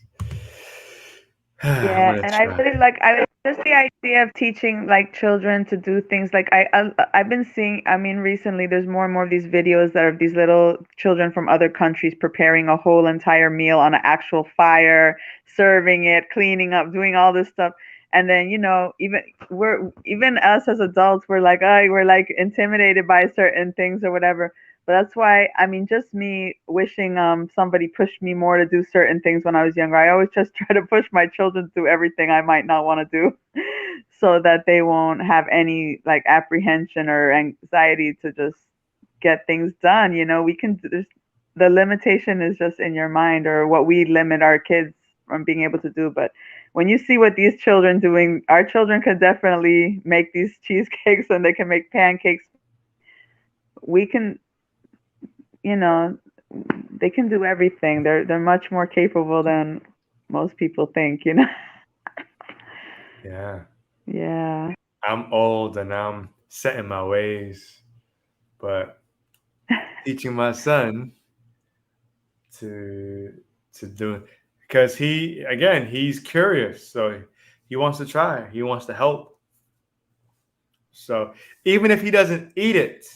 [SPEAKER 2] I'm
[SPEAKER 1] Yeah,
[SPEAKER 2] gonna
[SPEAKER 1] and I
[SPEAKER 2] try.
[SPEAKER 1] really like I just the idea of teaching like children to do things like I've been seeing. I mean, recently there's more and more of these videos that are these little children from other countries preparing a whole entire meal on an actual fire, serving it, cleaning up, doing all this stuff. And then, even us as adults, we're like, oh, we're like intimidated by certain things or whatever. But that's why, I mean, just me wishing somebody pushed me more to do certain things when I was younger. I always just try to push my children to do everything I might not want to do so that they won't have any like apprehension or anxiety to just
[SPEAKER 3] get things done. We can. The limitation is just in your mind, or what we limit our kids from being able to do. But when you see what these children doing, our children could definitely make these cheesecakes, and they can make pancakes. We can, you know, they can do everything. They're much more capable than most people think.
[SPEAKER 2] Yeah.
[SPEAKER 3] Yeah.
[SPEAKER 2] I'm old and I'm set in my ways, but teaching my son to do, because he's curious, so he wants to try, he wants to help. So even if he doesn't eat it,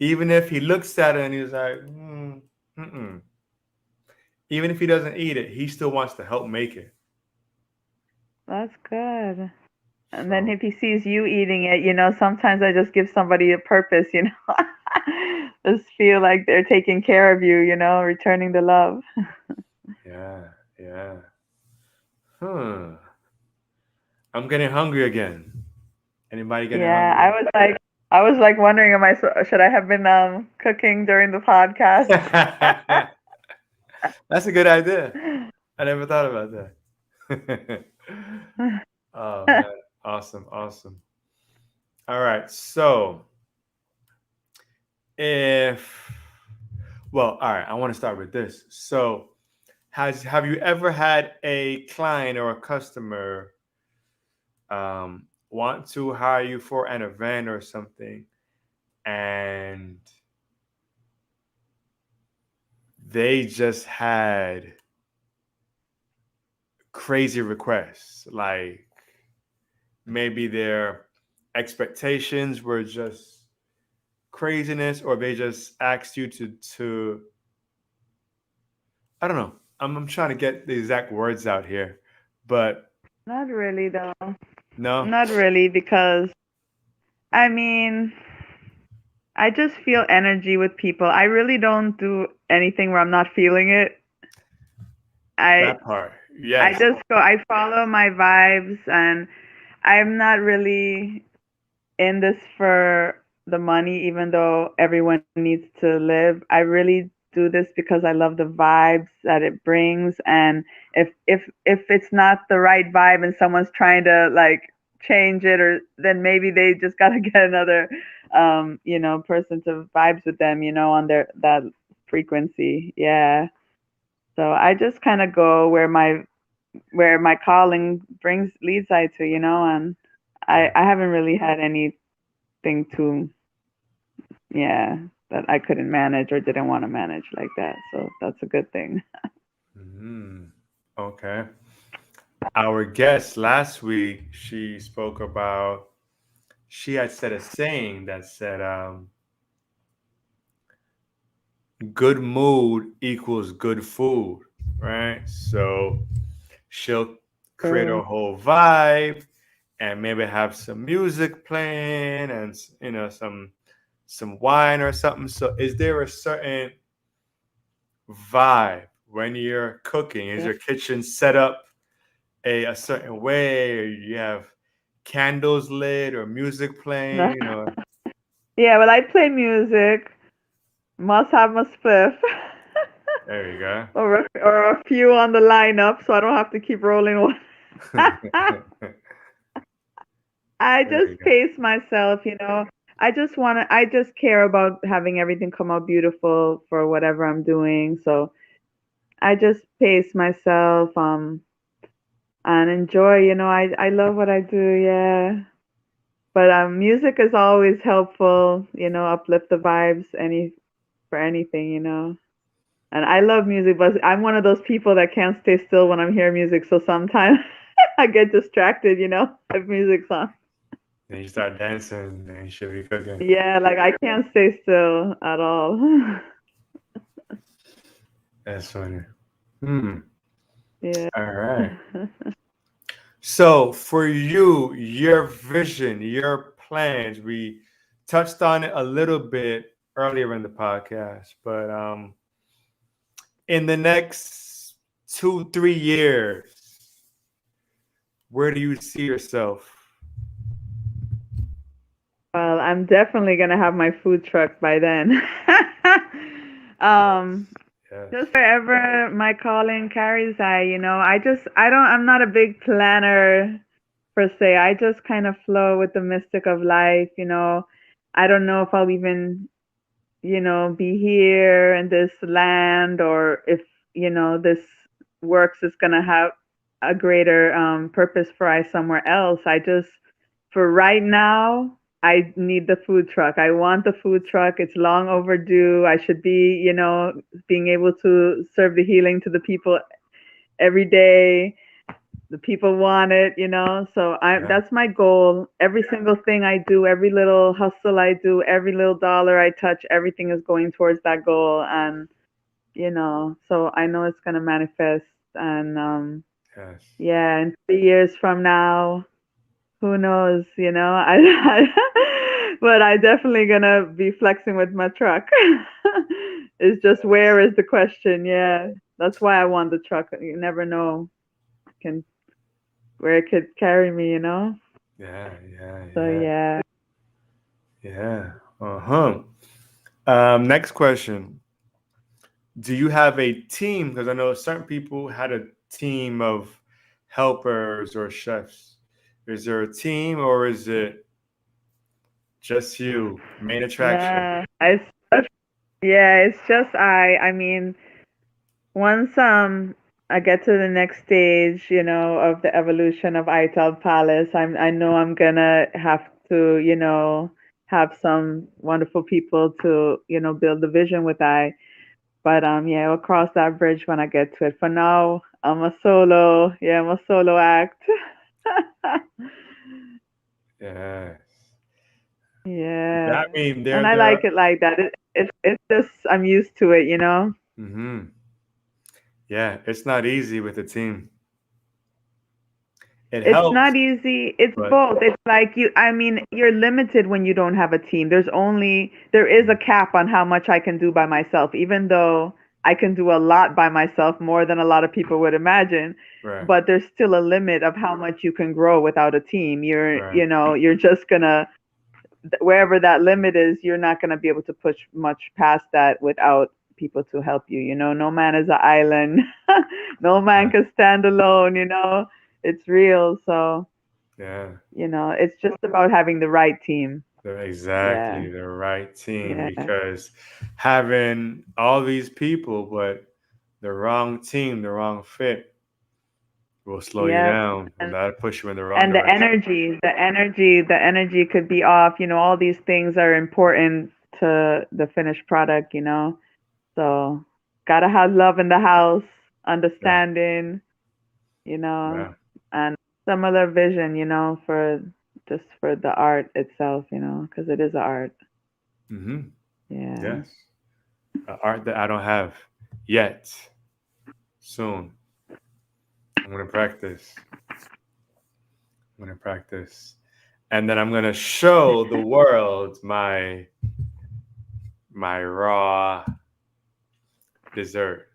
[SPEAKER 2] even if he looks at it and he's like, mm-mm. Even if he doesn't eat it, he still wants to help make it.
[SPEAKER 3] That's good. And then
[SPEAKER 2] So
[SPEAKER 3] if he sees you eating it, sometimes I just give somebody a purpose. Just feel like they're taking care of you, returning the love.
[SPEAKER 2] yeah, yeah. Huh. I'm getting hungry again. Anybody getting
[SPEAKER 3] Yeah,
[SPEAKER 2] hungry?
[SPEAKER 3] I was like wondering, should I have been cooking during the podcast?
[SPEAKER 2] That's a good idea. I never thought about that. Oh man, awesome, awesome. All right, so if all right, I want to start with this. So, have you ever had a client or a customer want to hire you for an event or something, and they just had crazy requests, like maybe their expectations were just craziness, or they just asked you to I don't know. I'm trying to get the exact words out here, but
[SPEAKER 3] Not really though.
[SPEAKER 2] no,
[SPEAKER 3] Not really, because I mean, I just feel energy with people. I really don't do anything where I'm not feeling it. I
[SPEAKER 2] that part.
[SPEAKER 3] I
[SPEAKER 2] Yes.
[SPEAKER 3] just go. I follow my vibes, and I'm not really in this for the money, even though everyone needs to live. I really do this because I love the vibes that it brings, and if it's not the right vibe and someone's trying to like change it, or then maybe they just gotta get another person to vibes with them, on their that frequency. Yeah. So I just kind of go where my calling brings leads I to, and I
[SPEAKER 2] Yeah.
[SPEAKER 3] I haven't really had anything to, yeah, that I couldn't manage or didn't want to manage like that. So that's a good thing.
[SPEAKER 2] Mm, okay. Our guest last week, she spoke about, she had said a saying that said, good mood equals good food, right? So she'll create a
[SPEAKER 3] True.
[SPEAKER 2] whole vibe and maybe have some music playing and some wine or something. So is there a certain vibe when you're cooking? Is
[SPEAKER 3] Yeah.
[SPEAKER 2] your kitchen set up a certain way, or you have candles lit or music playing,
[SPEAKER 3] Yeah, well, I play music. Must have my spliff.
[SPEAKER 2] there you go.
[SPEAKER 3] or a few on the lineup, so I don't have to keep rolling one. I
[SPEAKER 2] There
[SPEAKER 3] just
[SPEAKER 2] you go.
[SPEAKER 3] pace myself. I just care about having everything come out beautiful for whatever I'm doing. So I just pace myself, and enjoy. I love what I do, yeah. But music is always helpful, uplift the vibes for anything. And I love music, but I'm one of those people that can't stay still when I'm hearing music. So sometimes I get distracted, if music's on.
[SPEAKER 2] Then you start dancing and you should be cooking.
[SPEAKER 3] Yeah, like I can't stay still at all.
[SPEAKER 2] That's funny. Hmm.
[SPEAKER 3] Yeah.
[SPEAKER 2] All right. So for you, your vision, your plans, we touched on it a little bit earlier in the podcast, but in the next 2, 3 years, where do you see yourself?
[SPEAKER 3] Well, I'm definitely gonna have my food truck by then. um,
[SPEAKER 2] Yes.
[SPEAKER 3] just wherever my calling carries, I'm not a big planner per se. I just kind of flow with the mystic of life. I don't know if I'll even, be here in this land, or if, this works is gonna have a greater purpose for I somewhere else. For right now, I need the food truck. I want the food truck. It's long overdue. I should be, being able to serve the healing to the people every day. The people want it. So
[SPEAKER 2] Yeah.
[SPEAKER 3] that's my goal. Every single thing I do, every little hustle I do, every little dollar I touch, everything is going towards that goal. And so I know it's gonna manifest. And
[SPEAKER 2] Yes.
[SPEAKER 3] yeah, in 3 years from now, who knows? But I definitely gonna be flexing with my truck. It's just where is the question? Yeah, that's why I want the truck. You never know can where it could carry me.
[SPEAKER 2] Yeah. Yeah.
[SPEAKER 3] So
[SPEAKER 2] Yeah.
[SPEAKER 3] yeah,
[SPEAKER 2] Yeah. Uh-huh. Next question. Do you have a team? Because I know certain people had a team of helpers or chefs. Is there a team or is it just you? Main attraction.
[SPEAKER 3] nah, it's just I mean, once I get to the next stage, of the evolution of Ital Palace, I know I'm gonna have to, have some wonderful people to, build the vision with But yeah, we'll cross that bridge when I get to it. For now, I'm a solo. Yeah, I'm a solo act.
[SPEAKER 2] Yes.
[SPEAKER 3] Yeah,
[SPEAKER 2] That mean
[SPEAKER 3] and
[SPEAKER 2] there
[SPEAKER 3] I
[SPEAKER 2] there.
[SPEAKER 3] like it like that. It's just I'm used to it.
[SPEAKER 2] Mm-hmm. Yeah, it's not easy with a team. It
[SPEAKER 3] It's
[SPEAKER 2] helps,
[SPEAKER 3] not easy. It's
[SPEAKER 2] but
[SPEAKER 3] both. It's like I mean, you're limited when you don't have a team. There is a cap on how much I can do by myself, even though I can do a lot by myself, more than a lot of people would imagine.
[SPEAKER 2] right,
[SPEAKER 3] But there's still a limit of how much you can grow without a team.
[SPEAKER 2] right,
[SPEAKER 3] You're just gonna, wherever that limit is, you're not gonna be able to push much past that without people to help you. No man is an island. No man
[SPEAKER 2] right.
[SPEAKER 3] can stand alone. It's real. So,
[SPEAKER 2] Yeah.
[SPEAKER 3] it's just about having the right team. Yeah.
[SPEAKER 2] Exactly the right team
[SPEAKER 3] Yeah.
[SPEAKER 2] because having all these people, but the wrong team, the wrong fit will slow you
[SPEAKER 3] Yep.
[SPEAKER 2] down and
[SPEAKER 3] And
[SPEAKER 2] that'll push you in the wrong
[SPEAKER 3] and
[SPEAKER 2] direction.
[SPEAKER 3] the energy could be off. All these things are important to the finished product. So, gotta have love in the house,
[SPEAKER 2] Yeah.
[SPEAKER 3] understanding, you know,
[SPEAKER 2] Yeah.
[SPEAKER 3] and similar vision, for just for the art itself, because it is art.
[SPEAKER 2] Mm-hmm.
[SPEAKER 3] Yeah.
[SPEAKER 2] Yes. Art that I don't have yet. Soon. I'm gonna practice. I'm gonna practice. And then I'm gonna show the world my raw dessert,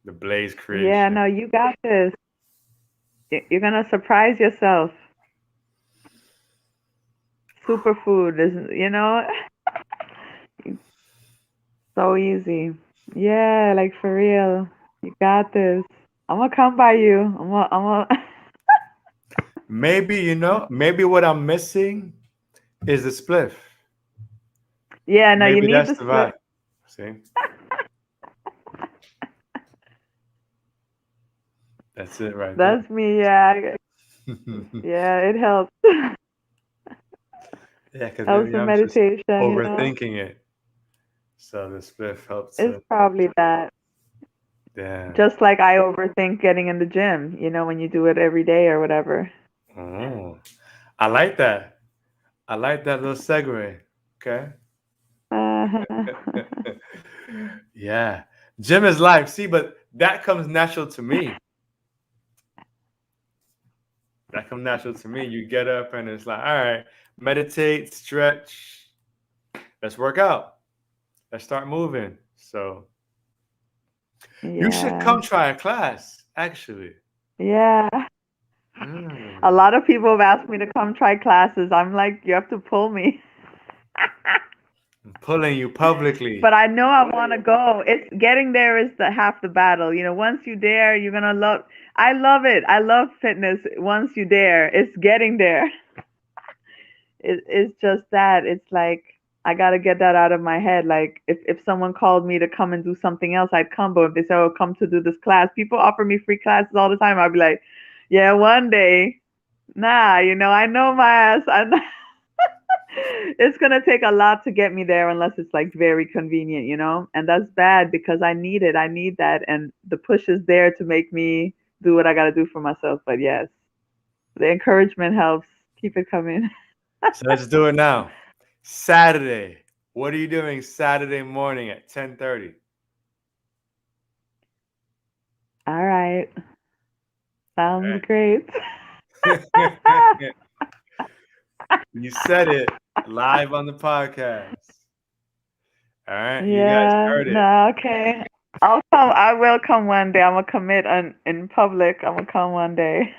[SPEAKER 2] the blaze
[SPEAKER 3] Yeah,
[SPEAKER 2] creation.
[SPEAKER 3] no, you got this. You're gonna surprise yourself. Superfood is so easy. Yeah, like for real. You got this. I'm gonna come by you.
[SPEAKER 2] Maybe, maybe what I'm missing is the spliff.
[SPEAKER 3] Yeah, no, you
[SPEAKER 2] Maybe
[SPEAKER 3] need
[SPEAKER 2] that's
[SPEAKER 3] the
[SPEAKER 2] the
[SPEAKER 3] split.
[SPEAKER 2] vibe. See? That's it right there.
[SPEAKER 3] That's me, yeah.
[SPEAKER 2] Yeah,
[SPEAKER 3] Yeah, it helps.
[SPEAKER 2] because
[SPEAKER 3] Helps
[SPEAKER 2] maybe
[SPEAKER 3] in
[SPEAKER 2] I'm just
[SPEAKER 3] meditation.
[SPEAKER 2] overthinking it. So the spliff helps
[SPEAKER 3] It's
[SPEAKER 2] to,
[SPEAKER 3] probably that.
[SPEAKER 2] yeah.
[SPEAKER 3] Just like I overthink getting in the gym, when you do it every day or whatever.
[SPEAKER 2] Oh, I like that. I like that little segue. Okay. Yeah. Gym is life. See, but that comes natural to me. That comes natural to me. You get up and it's like, all right, meditate, stretch, let's work out. Let's start moving. So you should
[SPEAKER 3] Yeah.
[SPEAKER 2] come try a class, actually.
[SPEAKER 3] Yeah. A
[SPEAKER 2] Mm.
[SPEAKER 3] lot of people have asked me to come try classes. I'm like, you have to pull me.
[SPEAKER 2] I'm pulling you publicly.
[SPEAKER 3] But I know I want to go. It's getting there is the half the battle. You know, once you're there, you're gonna love. I love it. I love fitness. Once you're there, it's getting there. It's just that. It's like I gotta get that out of my head. Like if someone called me to come and do something else, I'd come. But if they say, "Oh, come to do this class," people offer me free classes all the time. I'd be like, "Yeah, one day." Nah, I know my ass. It's gonna take a lot to get me there unless it's like very convenient. And that's bad because I need it. I need that, and the push is there to make me do what I gotta do for myself. But yes, the encouragement helps. Keep it coming.
[SPEAKER 2] So let's do it now. Saturday. What are you doing Saturday morning at 10:30?
[SPEAKER 3] All right, sounds
[SPEAKER 2] All
[SPEAKER 3] great.
[SPEAKER 2] right. You said it live on the podcast. All right, you guys
[SPEAKER 3] Yeah,
[SPEAKER 2] heard it.
[SPEAKER 3] no, okay. I'll come. I will come one day. I'm gonna commit in public. I'm gonna come one day.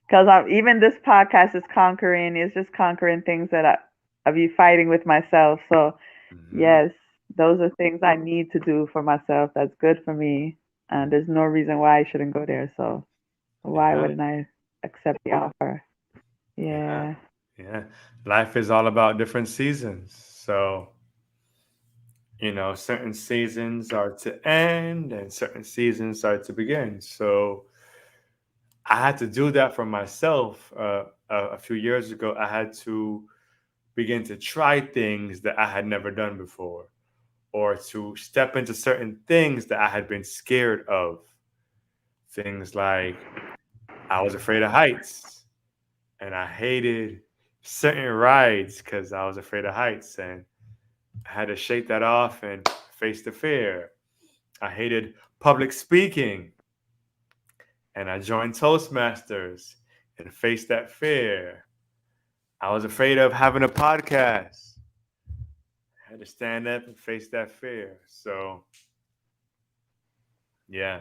[SPEAKER 3] Because even this podcast is conquering. It's just conquering things that I be fighting with myself. So
[SPEAKER 2] Hmm.
[SPEAKER 3] yes, those are things I need to do for myself. That's good for me, and there's no reason why I shouldn't go there. So why
[SPEAKER 2] Yeah,
[SPEAKER 3] wouldn't I accept the offer?
[SPEAKER 2] yeah,
[SPEAKER 3] Yeah,
[SPEAKER 2] yeah. Life is all about different seasons. So, certain seasons are to end and certain seasons are to begin. So, I had to do that for myself a few years ago. I had to begin to try things that I had never done before, or to step into certain things that I had been scared of. Things like I was afraid of heights and I hated certain rides because I was afraid of heights, and I had to shake that off and face the fear. I hated public speaking and I joined Toastmasters and faced that fear. I was afraid of having a podcast. I had to stand up and face that fear. So, yeah.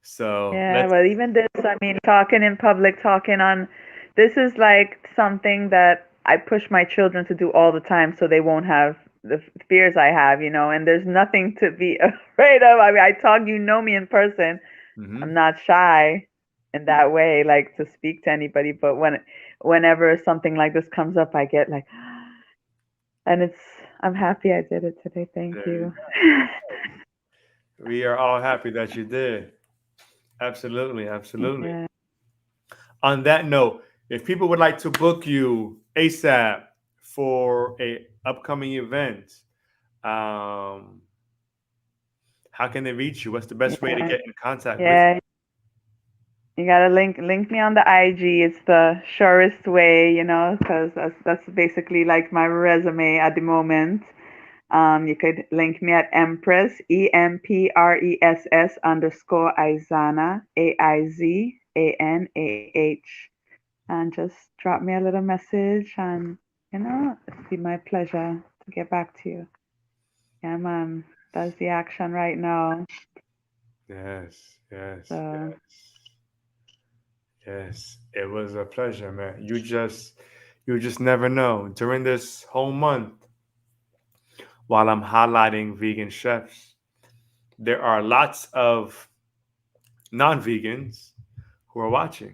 [SPEAKER 2] So,
[SPEAKER 3] yeah.
[SPEAKER 2] let's.
[SPEAKER 3] But even this, I mean, talking in public, talking on, this is like something that I push my children to do all the time, so they won't have the fears I have. And there's nothing to be afraid of. I mean, I talk. You know me in person. I'm
[SPEAKER 2] Mhm.
[SPEAKER 3] not shy in that way, like to speak to anybody. But whenever something like this comes up, I get like, and I'm happy I did it today. Thank
[SPEAKER 2] There you
[SPEAKER 3] you.
[SPEAKER 2] go. We are all happy that you did. Absolutely, absolutely.
[SPEAKER 3] Yeah.
[SPEAKER 2] On that note, if people would like to book you ASAP for a upcoming event, um, how can they reach you? What's the best way to
[SPEAKER 3] Yeah.
[SPEAKER 2] get in contact with
[SPEAKER 3] Yeah. You gotta link me on the IG. It's the surest way, because that's basically like my resume at the moment. You could link me at Empress, Empress_Aizanah, Aizanah, and just drop me a little message, and it'd be my pleasure to get back to you. Yeah, man, that's the action right now.
[SPEAKER 2] Yes, yes,
[SPEAKER 3] So
[SPEAKER 2] yes, yes. It was a pleasure, man. You just never know. During this whole month, while I'm highlighting vegan chefs, there are lots of non-vegans who are watching,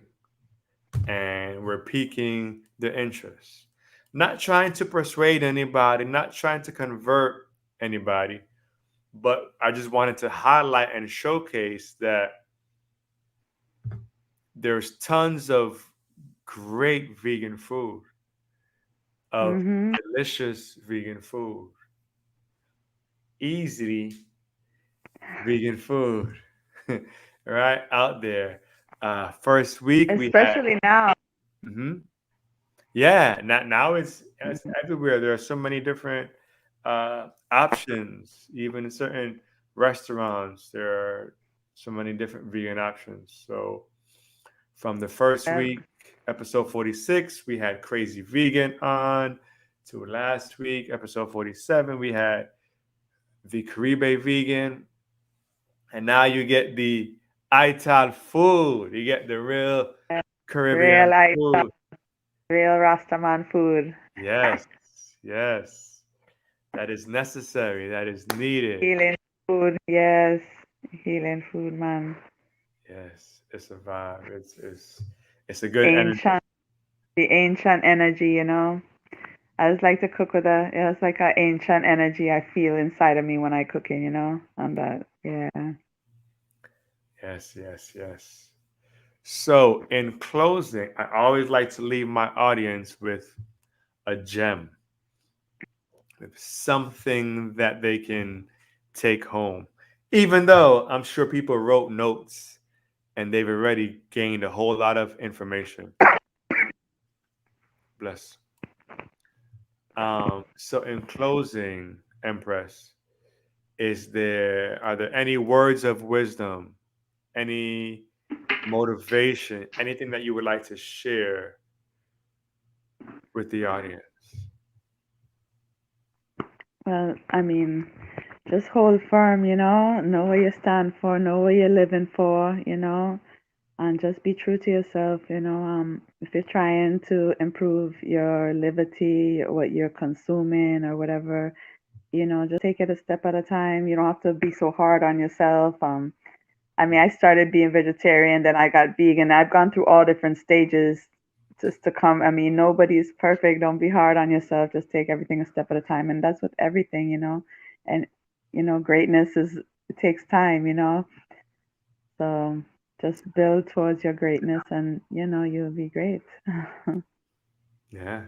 [SPEAKER 2] and we're piquing their interest. Not trying to persuade anybody, not trying to convert anybody, but I just wanted to highlight and showcase that there's tons of great vegan food, of
[SPEAKER 3] mhm.
[SPEAKER 2] delicious vegan food, easy vegan food, right out there. First week we had,
[SPEAKER 3] Especially now.
[SPEAKER 2] mhm. Yeah, now it's everywhere. There are so many different options, even in certain restaurants. There are so many different vegan options. So from the first
[SPEAKER 3] Yep.
[SPEAKER 2] week, episode 46, we had Crazy Vegan on. To last week, episode 47, we had the Caribe Vegan. And now you get the Ital food. You get the real
[SPEAKER 3] Real
[SPEAKER 2] Caribbean
[SPEAKER 3] life,
[SPEAKER 2] food.
[SPEAKER 3] real Rastaman food.
[SPEAKER 2] Yes, yes. That is necessary. That is needed.
[SPEAKER 3] Healing food, yes. Healing food, man.
[SPEAKER 2] Yes, it's a vibe. It's a good energy.
[SPEAKER 3] Ancient, the ancient energy, you know. I just like to cook with it's like an ancient energy I feel inside of me when I cooking, you know. And that, yeah.
[SPEAKER 2] Yes, yes, yes. So, in closing, I always like to leave my audience with a gem, with something that they can take home. Even though I'm sure people wrote notes and they've already gained a whole lot of information. Bless. So, in closing, Empress, are there any words of wisdom, any motivation, anything that you would like to share with the audience?
[SPEAKER 3] Well, I mean, just hold firm, you know what you stand for, know what you're living for, you know, and just be true to yourself, you know. If you're trying to improve your liberty, what you're consuming or whatever, you know, just take it a step at a time. You don't have to be so hard on yourself. I mean, I started being vegetarian, then I got vegan. I've gone through all different stages just to come. I mean, nobody's perfect. Don't be hard on yourself. Just take everything a step at a time. And that's with everything, you know. And, you know, greatness it takes time, you know. So just build towards your greatness and, you know, you'll be great.
[SPEAKER 2] Yeah.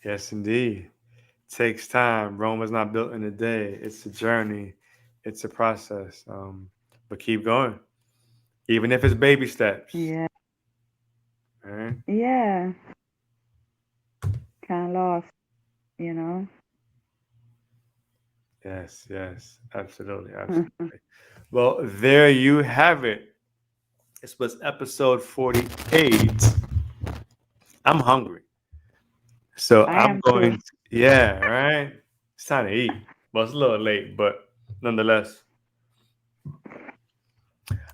[SPEAKER 2] Yes, indeed. Takes time. Rome was not built in a day. It's a journey. It's a process. But keep going, even if it's baby steps.
[SPEAKER 3] Yeah.
[SPEAKER 2] All right.
[SPEAKER 3] Yeah. Kind of lost, you know.
[SPEAKER 2] Yes. Yes. Absolutely. Absolutely. Well, there you have it. This was episode 48. I'm hungry, so
[SPEAKER 3] I
[SPEAKER 2] I'm
[SPEAKER 3] am too.
[SPEAKER 2] going. Yeah. Right. It's time to eat. Well, it's a little late, but nonetheless,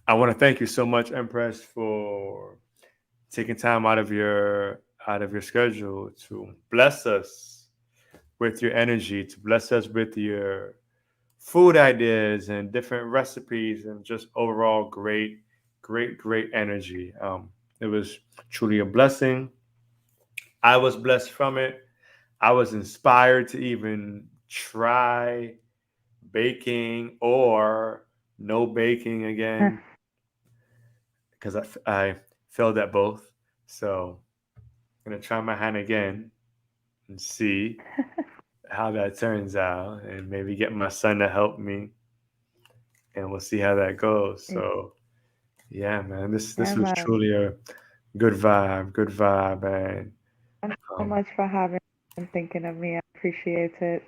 [SPEAKER 2] I want to thank you so much, Empress, for taking time out of your schedule to bless us with your energy, to bless us with your food ideas and different recipes, and just overall great energy. It was truly a blessing. I was blessed from it. I was inspired to even try baking or no baking again because I failed at both. So I'm gonna try my hand again and see how that turns out, and maybe get my son to help me, and we'll see how that goes. So yeah, man, this
[SPEAKER 3] Yeah,
[SPEAKER 2] was
[SPEAKER 3] man.
[SPEAKER 2] truly a good vibe, and
[SPEAKER 3] Thanks so
[SPEAKER 2] um,
[SPEAKER 3] much for having me and thinking of me. I appreciate it.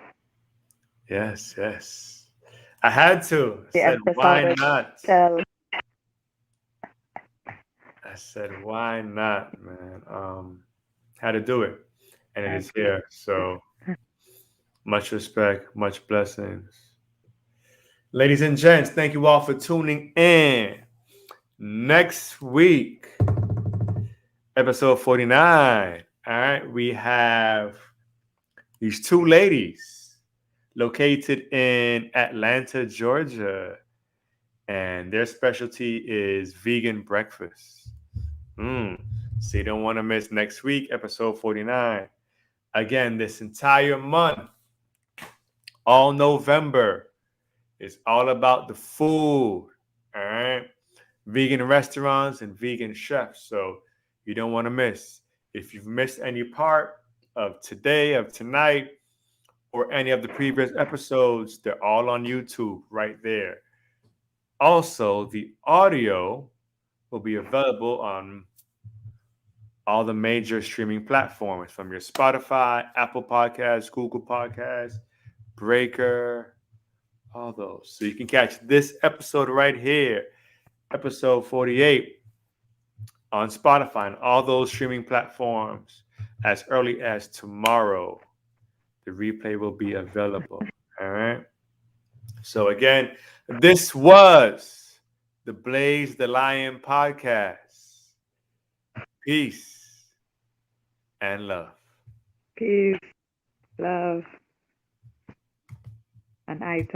[SPEAKER 2] yes, yes, I had to. I
[SPEAKER 3] The
[SPEAKER 2] said,
[SPEAKER 3] Empress
[SPEAKER 2] why
[SPEAKER 3] always
[SPEAKER 2] not?
[SPEAKER 3] tell.
[SPEAKER 2] I said, why not, man? Had to do it, and it
[SPEAKER 3] I
[SPEAKER 2] is
[SPEAKER 3] appreciate
[SPEAKER 2] here. So much respect, much blessings. Ladies and gents, thank you all for tuning in. Next week, episode 49. All right, we have these two ladies located in Atlanta, Georgia, and their specialty is vegan breakfast. Mm. So you don't want to miss next week, episode 49. Again, this entire month, all November, is all about the food. All right. Vegan restaurants and vegan chefs. So you don't want to miss. If you've missed any part of today, of tonight, or any of the previous episodes, they're all on YouTube right there. Also, the audio will be available on all the major streaming platforms from your Spotify, Apple Podcasts, Google Podcasts, Breaker, all those. So you can catch this episode right here, episode 48, on Spotify and all those streaming platforms as early as tomorrow. The replay will be available. All right. So again, this was the Blaze the Lion podcast. Peace and love.
[SPEAKER 3] Peace.
[SPEAKER 1] Love and Ital.